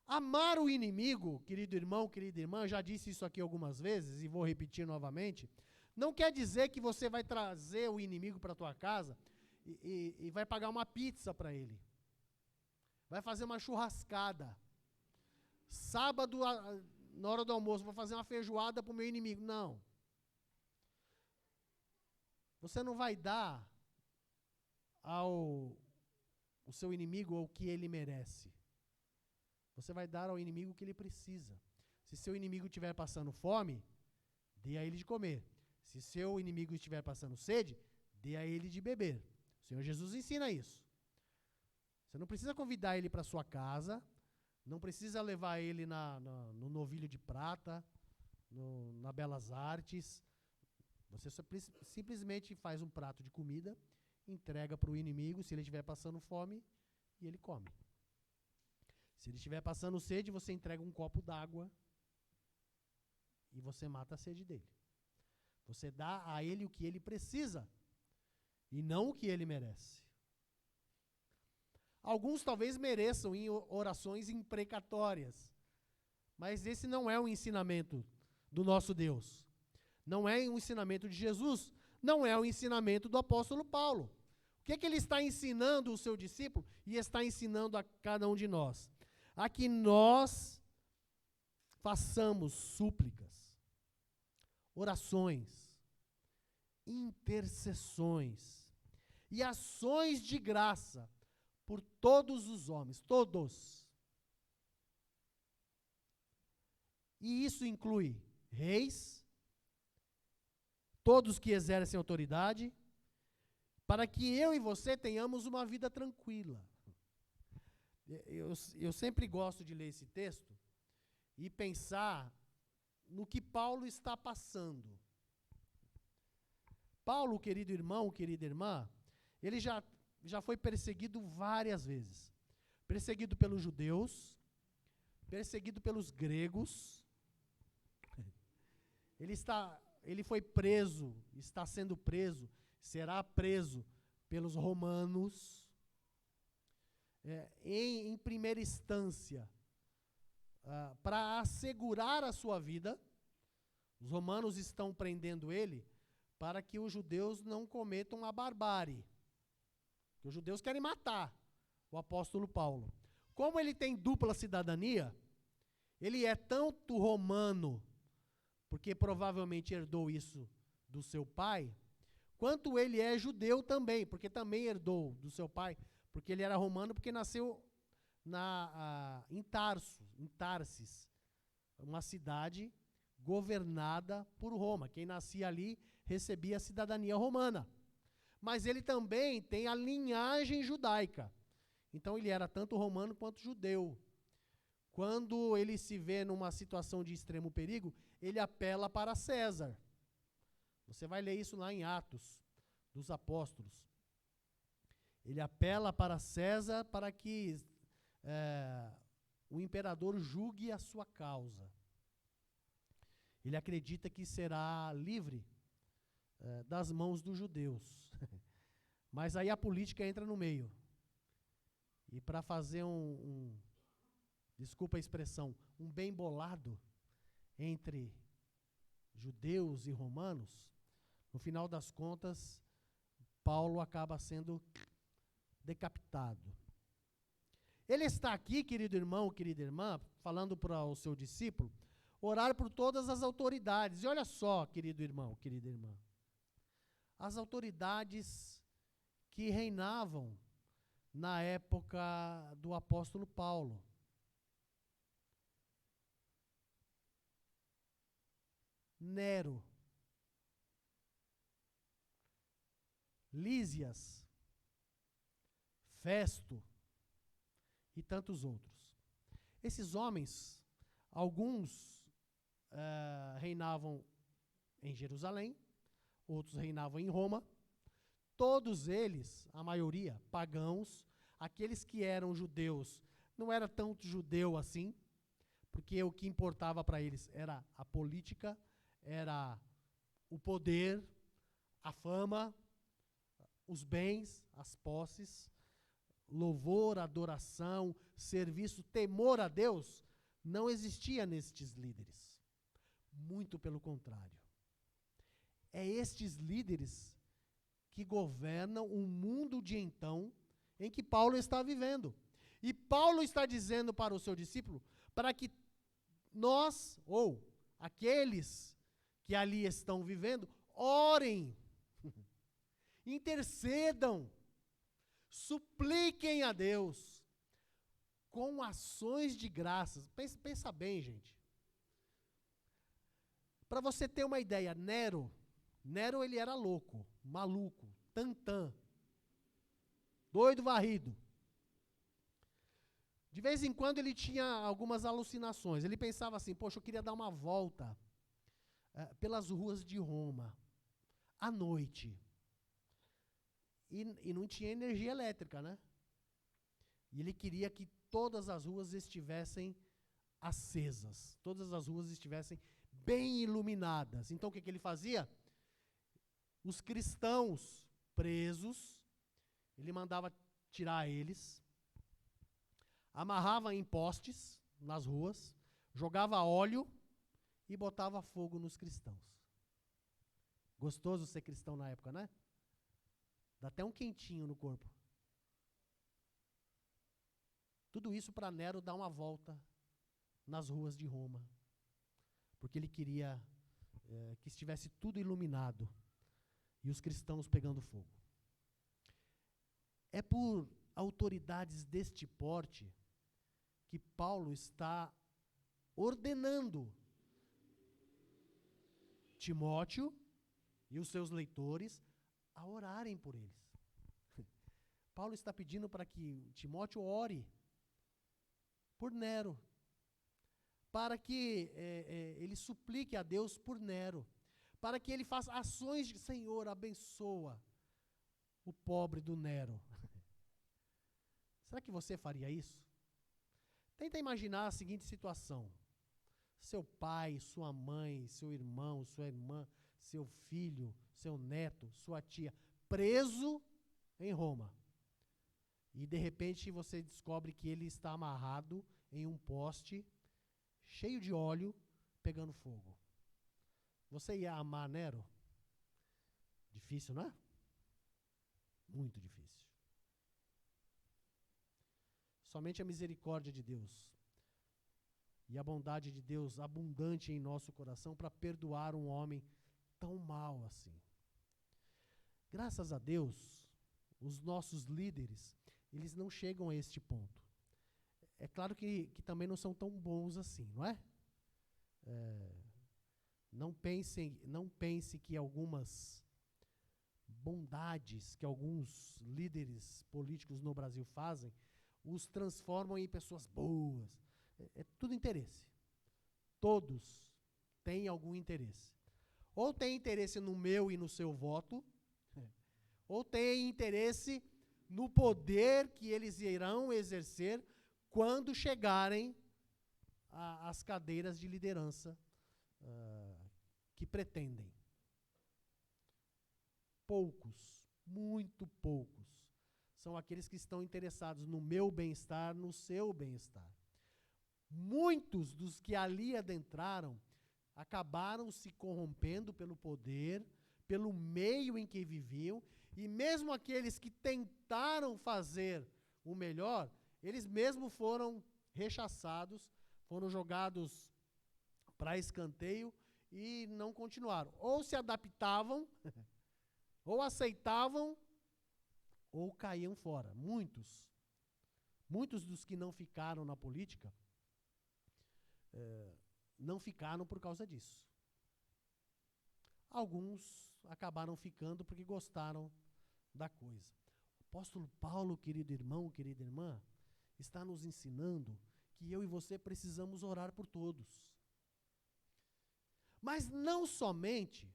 Speaker 3: Amar o inimigo, querido irmão, querida irmã, eu já disse isso aqui algumas vezes e vou repetir novamente, não quer dizer que você vai trazer o inimigo para a tua casa e vai pagar uma pizza para ele. Vai fazer uma churrascada. Sábado, na hora do almoço, vou fazer uma feijoada para o meu inimigo. Não. Você não vai dar ao seu inimigo o que ele merece. Você vai dar ao inimigo o que ele precisa. Se seu inimigo estiver passando fome, dê a ele de comer. Se seu inimigo estiver passando sede, dê a ele de beber. O Senhor Jesus ensina isso. Você não precisa convidar ele para sua casa, não precisa levar ele no novilho de prata, na Belas Artes. Você simplesmente faz um prato de comida, entrega para o inimigo, se ele estiver passando fome, e ele come. Se ele estiver passando sede, você entrega um copo d'água e você mata a sede dele. Você dá a ele o que ele precisa e não o que ele merece. Alguns talvez mereçam em orações imprecatórias, mas esse não é o ensinamento do nosso Deus. Não é o ensinamento de Jesus, não é o ensinamento do apóstolo Paulo. O que ele está ensinando o seu discípulo e está ensinando a cada um de nós? A que nós façamos súplicas, orações, intercessões e ações de graça por todos os homens, todos. E isso inclui reis, todos que exercem autoridade, para que eu e você tenhamos uma vida tranquila. Eu sempre gosto de ler esse texto e pensar no que Paulo está passando. Paulo, querido irmão, querida irmã, ele já foi perseguido várias vezes. Perseguido pelos judeus, perseguido pelos gregos. Ele foi preso, está sendo preso, será preso pelos romanos. Em primeira instância, para assegurar a sua vida, os romanos estão prendendo ele para que os judeus não cometam a barbárie. Porque os judeus querem matar o apóstolo Paulo. Como ele tem dupla cidadania, ele é tanto romano, porque provavelmente herdou isso do seu pai, quanto ele é judeu também, porque também herdou do seu pai, porque ele era romano, porque nasceu em Tarsis, uma cidade governada por Roma. Quem nascia ali recebia a cidadania romana. Mas ele também tem a linhagem judaica. Então ele era tanto romano quanto judeu. Quando ele se vê numa situação de extremo perigo, ele apela para César. Você vai ler isso lá em Atos dos Apóstolos. Ele apela para César para que o imperador julgue a sua causa. Ele acredita que será livre das mãos dos judeus. Mas aí a política entra no meio. E para fazer desculpa a expressão, um bem bolado entre judeus e romanos, no final das contas, Paulo acaba sendo decapitado. Ele está aqui, querido irmão, querida irmã, falando para o seu discípulo, orar por todas as autoridades. E olha só, querido irmão, querida irmã, as autoridades que reinavam na época do apóstolo Paulo. Nero, Lísias, Festo e tantos outros. Esses homens, alguns reinavam em Jerusalém, outros reinavam em Roma. Todos eles, a maioria, pagãos. Aqueles que eram judeus, não era tanto judeu assim, porque o que importava para eles era a política, era o poder, a fama, os bens, as posses, louvor, adoração, serviço, temor a Deus, não existia nestes líderes. Muito pelo contrário. É estes líderes que governam o mundo de então em que Paulo está vivendo. E Paulo está dizendo para o seu discípulo, para que nós, ou aqueles que ali estão vivendo, orem, intercedam, supliquem a Deus com ações de graças. Pensa bem, gente. Para você ter uma ideia, Nero ele era louco, maluco, tantã, doido varrido. De vez em quando ele tinha algumas alucinações. Ele pensava assim, poxa, eu queria dar uma volta pelas ruas de Roma, à noite. E não tinha energia elétrica, né? E ele queria que todas as ruas estivessem acesas, todas as ruas estivessem bem iluminadas. Então o que ele fazia? Os cristãos presos, ele mandava tirar eles, amarrava em postes nas ruas, jogava óleo e botava fogo nos cristãos. Gostoso ser cristão na época, né? Dá até um quentinho no corpo. Tudo isso para Nero dar uma volta nas ruas de Roma, porque ele queria que estivesse tudo iluminado e os cristãos pegando fogo. É por autoridades deste porte que Paulo está ordenando Timóteo e os seus leitores a orarem por eles. Paulo está pedindo para que Timóteo ore por Nero, para que ele suplique a Deus por Nero, para que ele faça ações de Senhor, abençoa o pobre do Nero. Será que você faria isso? Tenta imaginar a seguinte situação. Seu pai, sua mãe, seu irmão, sua irmã, seu filho, seu neto, sua tia, preso em Roma. E de repente você descobre que ele está amarrado em um poste, cheio de óleo, pegando fogo. Você ia amar Nero? Difícil, não é? Muito difícil. Somente a misericórdia de Deus e a bondade de Deus abundante em nosso coração para perdoar um homem tão mau assim. Graças a Deus, os nossos líderes, eles não chegam a este ponto. É claro que também não são tão bons assim, não é? Não pense que algumas bondades que alguns líderes políticos no Brasil fazem os transformam em pessoas boas. É tudo interesse. Todos têm algum interesse. Ou tem interesse no meu e no seu voto, ou tem interesse no poder que eles irão exercer quando chegarem às cadeiras de liderança que pretendem. Poucos, muito poucos, são aqueles que estão interessados no meu bem-estar, no seu bem-estar. Muitos dos que ali adentraram acabaram se corrompendo pelo poder, pelo meio em que viviam, e mesmo aqueles que tentaram fazer o melhor, eles mesmos foram rechaçados, foram jogados para escanteio e não continuaram. Ou se adaptavam, ou aceitavam, ou caíam fora. Muitos dos que não ficaram na política, não ficaram por causa disso. Alguns acabaram ficando porque gostaram da coisa. O apóstolo Paulo, querido irmão, querida irmã, está nos ensinando que eu e você precisamos orar por todos. Mas não somente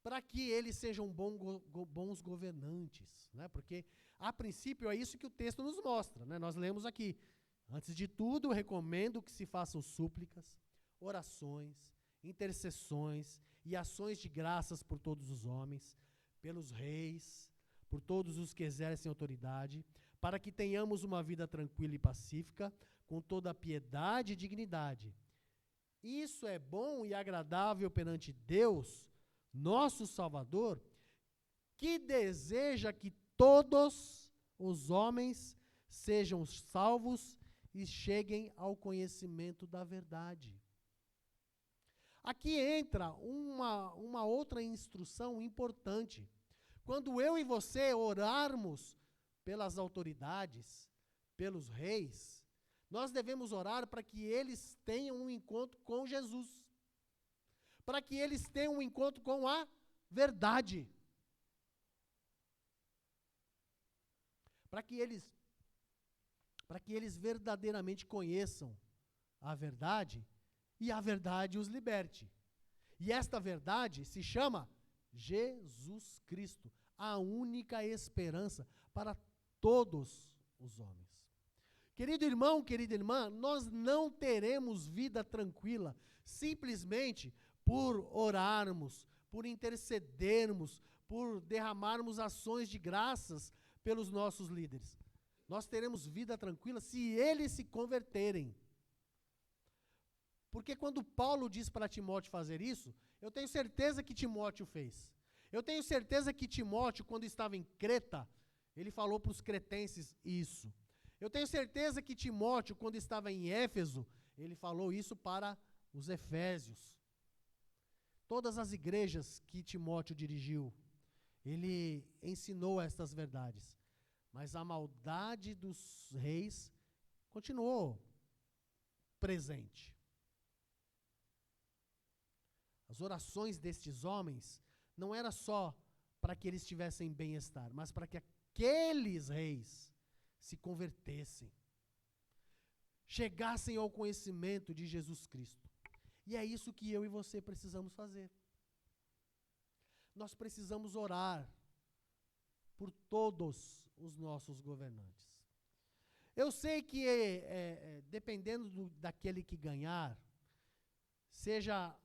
Speaker 3: para que eles sejam bons governantes, né? Porque, a princípio, é isso que o texto nos mostra, né? Nós lemos aqui: antes de tudo, eu recomendo que se façam súplicas, orações, intercessões e ações de graças por todos os homens, pelos reis, por todos os que exercem autoridade, para que tenhamos uma vida tranquila e pacífica, com toda a piedade e dignidade. Isso é bom e agradável perante Deus, nosso Salvador, que deseja que todos os homens sejam salvos e cheguem ao conhecimento da verdade. Aqui entra uma outra instrução importante. Quando eu e você orarmos pelas autoridades, pelos reis, nós devemos orar para que eles tenham um encontro com Jesus, para que eles tenham um encontro com a verdade, para que eles verdadeiramente conheçam a verdade e a verdade os liberte. E esta verdade se chama Jesus Cristo, a única esperança para todos os homens. Querido irmão, querida irmã, nós não teremos vida tranquila simplesmente por orarmos, por intercedermos, por derramarmos ações de graças pelos nossos líderes. Nós teremos vida tranquila se eles se converterem. Porque quando Paulo diz para Timóteo fazer isso, eu tenho certeza que Timóteo fez. Eu tenho certeza que Timóteo, quando estava em Creta, ele falou para os cretenses isso. Eu tenho certeza que Timóteo, quando estava em Éfeso, ele falou isso para os efésios. Todas as igrejas que Timóteo dirigiu, ele ensinou estas verdades. Mas a maldade dos reis continuou presente. As orações destes homens não era só para que eles tivessem bem-estar, mas para que aqueles reis se convertessem, chegassem ao conhecimento de Jesus Cristo. E é isso que eu e você precisamos fazer. Nós precisamos orar por todos os nossos governantes. Eu sei que, dependendo daquele que ganhar, seja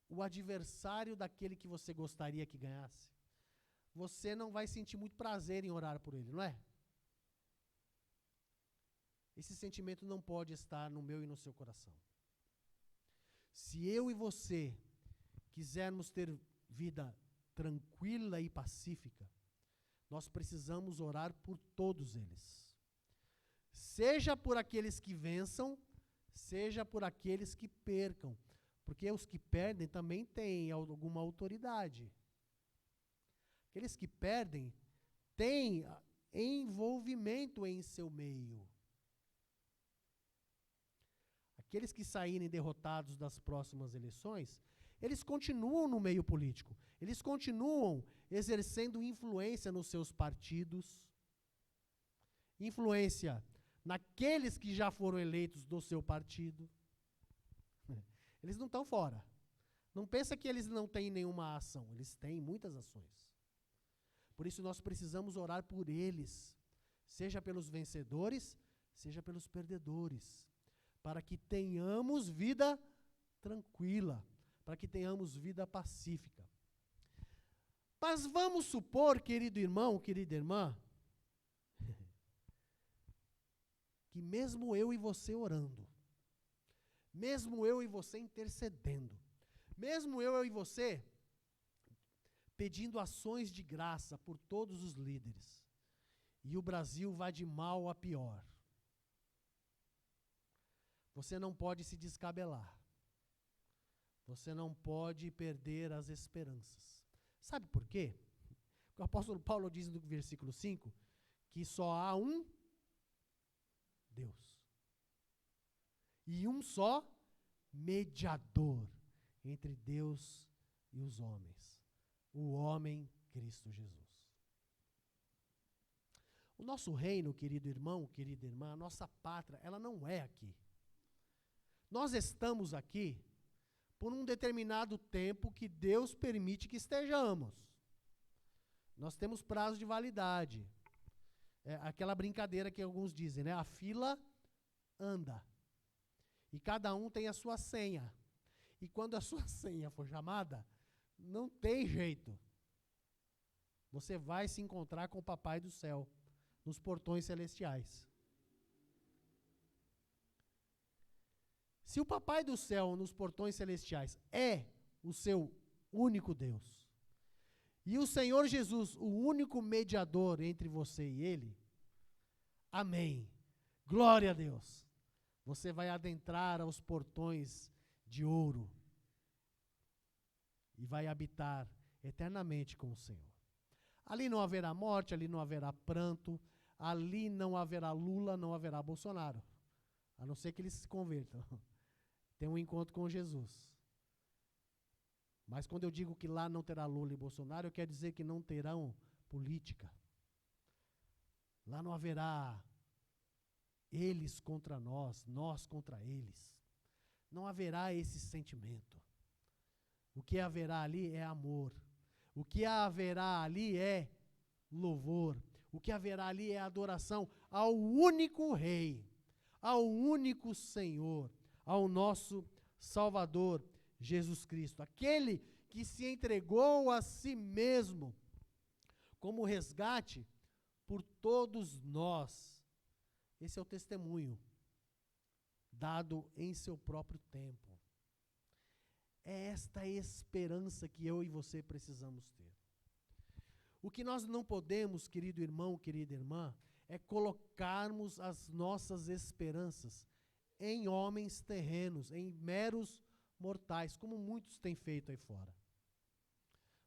Speaker 3: o adversário daquele que você gostaria que ganhasse, você não vai sentir muito prazer em orar por ele, não é? Esse sentimento não pode estar no meu e no seu coração. Se eu e você quisermos ter vida tranquila e pacífica, nós precisamos orar por todos eles. Seja por aqueles que vençam, seja por aqueles que percam. Porque os que perdem também têm alguma autoridade. Aqueles que perdem têm envolvimento em seu meio. Aqueles que saírem derrotados das próximas eleições, eles continuam no meio político. Eles continuam exercendo influência nos seus partidos, influência naqueles que já foram eleitos do seu partido. Eles não estão fora. Não pensa que eles não têm nenhuma ação. Eles têm muitas ações. Por isso nós precisamos orar por eles, seja pelos vencedores, seja pelos perdedores, para que tenhamos vida tranquila, para que tenhamos vida pacífica. Mas vamos supor, querido irmão, querida irmã, que mesmo eu e você orando, mesmo eu e você intercedendo, mesmo eu e você pedindo ações de graça por todos os líderes, e o Brasil vai de mal a pior, você não pode se descabelar. Você não pode perder as esperanças. Sabe por quê? O apóstolo Paulo diz no versículo 5 que só há um Deus. E um só mediador entre Deus e os homens. O homem Cristo Jesus. O nosso reino, querido irmão, querida irmã, a nossa pátria, ela não é aqui. Nós estamos aqui por um determinado tempo que Deus permite que estejamos. Nós temos prazo de validade. É aquela brincadeira que alguns dizem, né? A fila anda. E cada um tem a sua senha. E quando a sua senha for chamada, não tem jeito. Você vai se encontrar com o Papai do Céu, nos portões celestiais. Se o Papai do Céu nos portões celestiais é o seu único Deus, e o Senhor Jesus, o único mediador entre você e Ele, amém. Glória a Deus. Você vai adentrar aos portões de ouro e vai habitar eternamente com o Senhor. Ali não haverá morte, ali não haverá pranto, ali não haverá Lula, não haverá Bolsonaro, a não ser que eles se convertam. Tem um encontro com Jesus. Mas quando eu digo que lá não terá Lula e Bolsonaro, eu quero dizer que não terão política. Lá não haverá eles contra nós contra eles. Não haverá esse sentimento. O que haverá ali é amor. O que haverá ali é louvor. O que haverá ali é adoração ao único Rei, ao único Senhor, ao nosso Salvador, Jesus Cristo, aquele que se entregou a si mesmo como resgate por todos nós. Esse é o testemunho dado em seu próprio tempo. É esta esperança que eu e você precisamos ter. O que nós não podemos, querido irmão, querida irmã, é colocarmos as nossas esperanças em homens terrenos, em meros mortais, como muitos têm feito aí fora.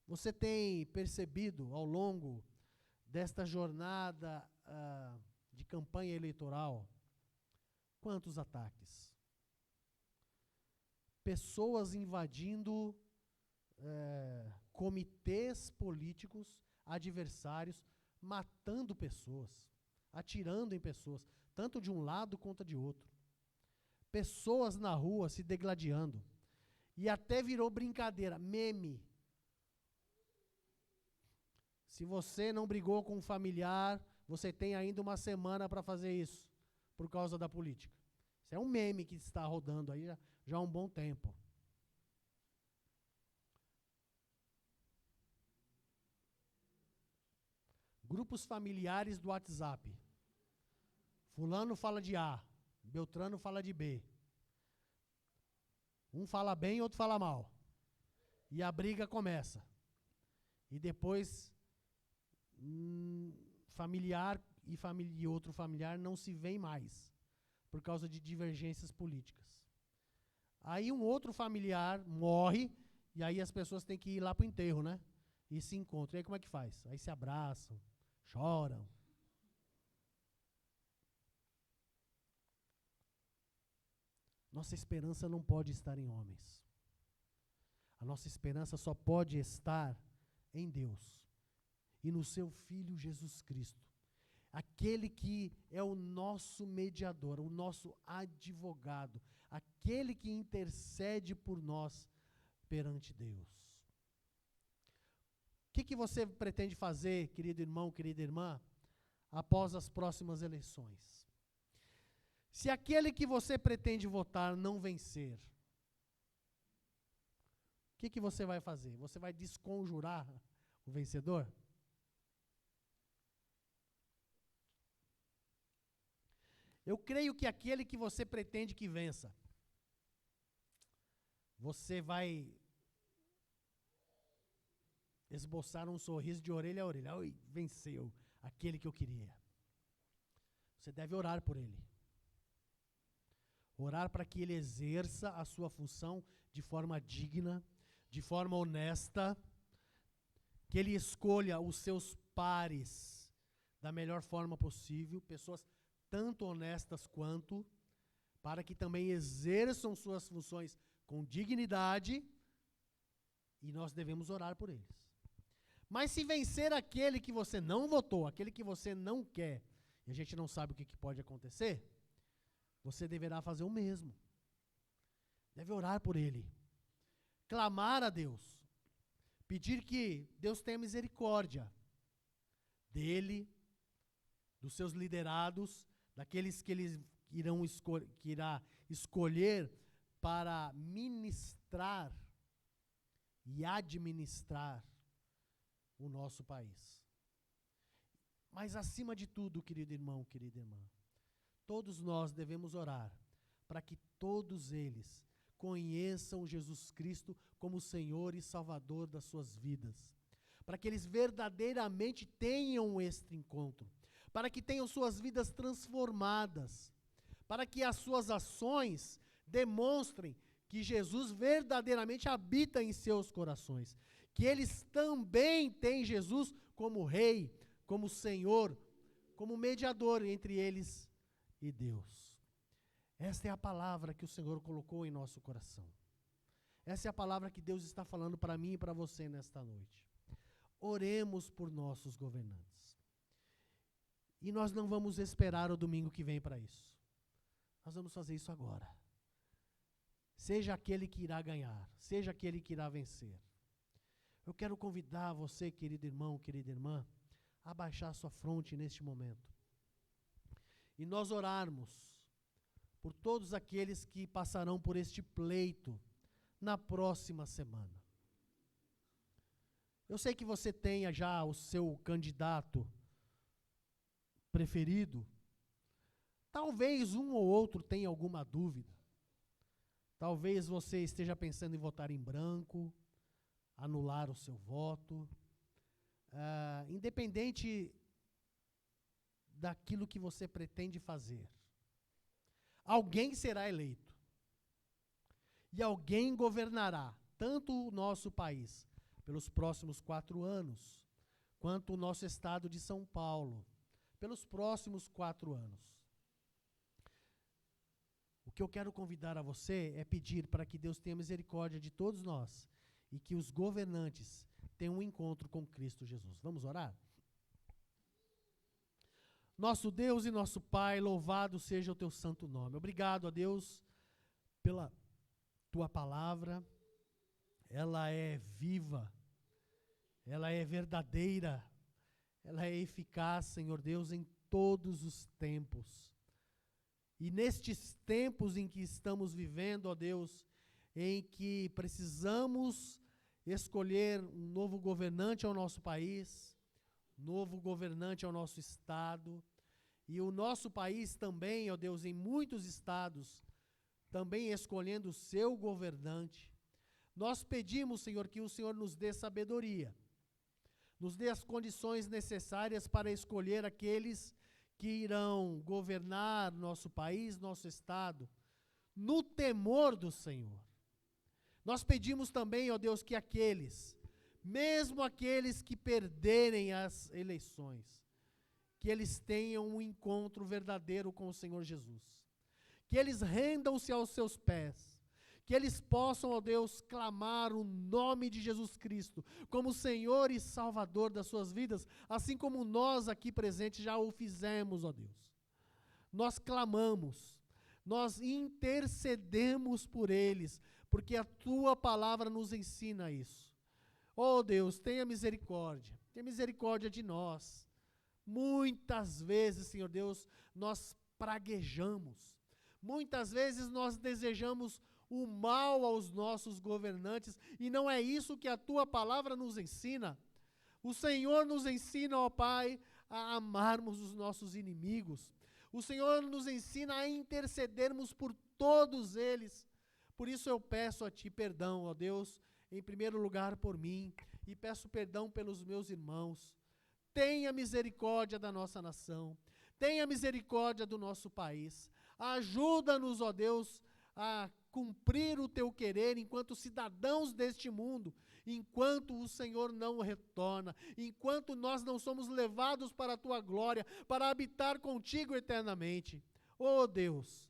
Speaker 3: Você tem percebido ao longo desta jornada de campanha eleitoral quantos ataques? Pessoas invadindo comitês políticos, adversários, matando pessoas, atirando em pessoas, tanto de um lado quanto de outro. Pessoas na rua se degladiando. E até virou brincadeira, meme. Se você não brigou com um familiar, você tem ainda uma semana para fazer isso, por causa da política. Isso é um meme que está rodando aí já há um bom tempo. Grupos familiares do WhatsApp. Fulano fala de A, Beltrano fala de B. Um fala bem, outro fala mal. E a briga começa. e depois familiar e outro familiar não se veem mais, por causa de divergências políticas. Aí um outro familiar morre, e aí as pessoas têm que ir lá para o enterro, né? E se encontram. E aí como é que faz? Aí se abraçam, choram. Nossa esperança não pode estar em homens. A nossa esperança só pode estar em Deus e no seu Filho Jesus Cristo. Aquele que é o nosso mediador, o nosso advogado, aquele que intercede por nós perante Deus. O que você pretende fazer, querido irmão, querida irmã, após as próximas eleições? Se aquele que você pretende votar não vencer, o que você vai fazer? Você vai desconjurar o vencedor? Eu creio que aquele que você pretende que vença, você vai esboçar um sorriso de orelha a orelha. Oi, venceu aquele que eu queria. Você deve orar por ele. Orar para que ele exerça a sua função de forma digna, de forma honesta, que ele escolha os seus pares da melhor forma possível, pessoas tanto honestas quanto, para que também exerçam suas funções com dignidade, e nós devemos orar por eles. Mas se vencer aquele que você não votou, aquele que você não quer, e a gente não sabe o que pode acontecer, você deverá fazer o mesmo. Deve orar por ele. Clamar a Deus. Pedir que Deus tenha misericórdia dele, dos seus liderados, daqueles que ele irá escolher para ministrar e administrar o nosso país. Mas acima de tudo, querido irmão, querida irmã, todos nós devemos orar para que todos eles conheçam Jesus Cristo como Senhor e Salvador das suas vidas, para que eles verdadeiramente tenham este encontro, para que tenham suas vidas transformadas, para que as suas ações demonstrem que Jesus verdadeiramente habita em seus corações, que eles também têm Jesus como Rei, como Senhor, como mediador entre eles e Deus. Esta é a palavra que o Senhor colocou em nosso coração. Essa é a palavra que Deus está falando para mim e para você nesta noite. Oremos por nossos governantes. E nós não vamos esperar o domingo que vem para isso. Nós vamos fazer isso agora. Seja aquele que irá ganhar, seja aquele que irá vencer. Eu quero convidar você, querido irmão, querida irmã, a baixar sua fronte neste momento. E nós orarmos por todos aqueles que passarão por este pleito na próxima semana. Eu sei que você tenha já o seu candidato preferido. Talvez um ou outro tenha alguma dúvida. Talvez você esteja pensando em votar em branco, anular o seu voto. Independente daquilo que você pretende fazer, alguém será eleito. E alguém governará tanto o nosso país pelos próximos 4 anos, quanto o nosso estado de São Paulo pelos próximos 4 anos. O que eu quero convidar a você é pedir para que Deus tenha misericórdia de todos nós e que os governantes tenham um encontro com Cristo Jesus. Vamos orar? Nosso Deus e nosso Pai, louvado seja o teu santo nome. Obrigado a Deus pela tua palavra. Ela é viva, ela é verdadeira, ela é eficaz, Senhor Deus, em todos os tempos. E nestes tempos em que estamos vivendo, ó Deus, em que precisamos escolher um novo governante ao nosso país, novo governante ao nosso estado, e o nosso país também, ó Deus, em muitos estados, também escolhendo o seu governante. Nós pedimos, Senhor, que o Senhor nos dê sabedoria, Nos dê as condições necessárias para escolher aqueles que irão governar nosso país, nosso estado, no temor do Senhor. Nós pedimos também, ó Deus, que mesmo aqueles que perderem as eleições, que eles tenham um encontro verdadeiro com o Senhor Jesus. Que eles rendam-se aos seus pés. Que eles possam, ó Deus, clamar o nome de Jesus Cristo como Senhor e Salvador das suas vidas, assim como nós aqui presentes já o fizemos, ó Deus. Nós clamamos, nós intercedemos por eles, porque a Tua palavra nos ensina isso. Ó Deus, tenha misericórdia de nós. Muitas vezes, Senhor Deus, nós praguejamos. Muitas vezes nós desejamos o mal aos nossos governantes, e não é isso que a Tua palavra nos ensina. O Senhor nos ensina, ó Pai, a amarmos os nossos inimigos. O Senhor nos ensina a intercedermos por todos eles. Por isso eu peço a Ti perdão, ó Deus, em primeiro lugar por mim, e peço perdão pelos meus irmãos. Tenha misericórdia da nossa nação, tenha misericórdia do nosso país. Ajuda-nos, ó Deus, a cumprir o Teu querer enquanto cidadãos deste mundo, enquanto o Senhor não retorna, enquanto nós não somos levados para a Tua glória, para habitar contigo eternamente. Ó Deus,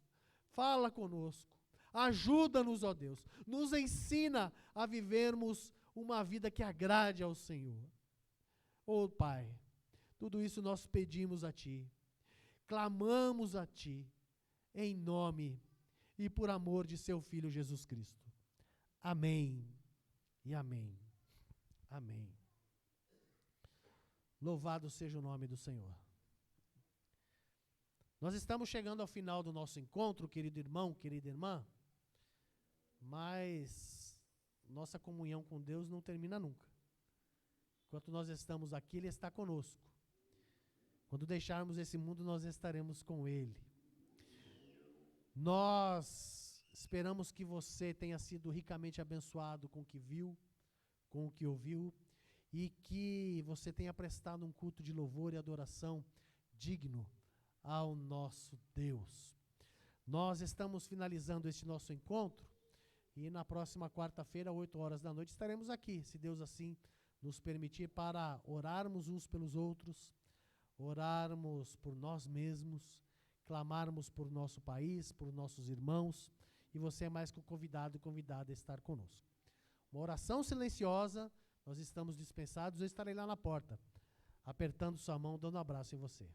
Speaker 3: fala conosco, ajuda-nos, ó Deus, nos ensina a vivermos uma vida que agrade ao Senhor. Ó Pai, tudo isso nós pedimos a Ti, clamamos a Ti, em nome e por amor de Seu Filho Jesus Cristo. Amém e amém. Amém. Louvado seja o nome do Senhor. Nós estamos chegando ao final do nosso encontro, querido irmão, querida irmã, mas nossa comunhão com Deus não termina nunca. Enquanto nós estamos aqui, Ele está conosco. Quando deixarmos esse mundo, nós estaremos com Ele. Nós esperamos que você tenha sido ricamente abençoado com o que viu, com o que ouviu, e que você tenha prestado um culto de louvor e adoração digno ao nosso Deus. Nós estamos finalizando este nosso encontro, e na próxima quarta-feira, 8 da noite, estaremos aqui, se Deus assim nos permitir, para orarmos uns pelos outros, orarmos por nós mesmos, clamarmos por nosso país, por nossos irmãos, e você é mais que convidado e convidada a estar conosco. Uma oração silenciosa, nós estamos dispensados, eu estarei lá na porta, apertando sua mão, dando um abraço em você.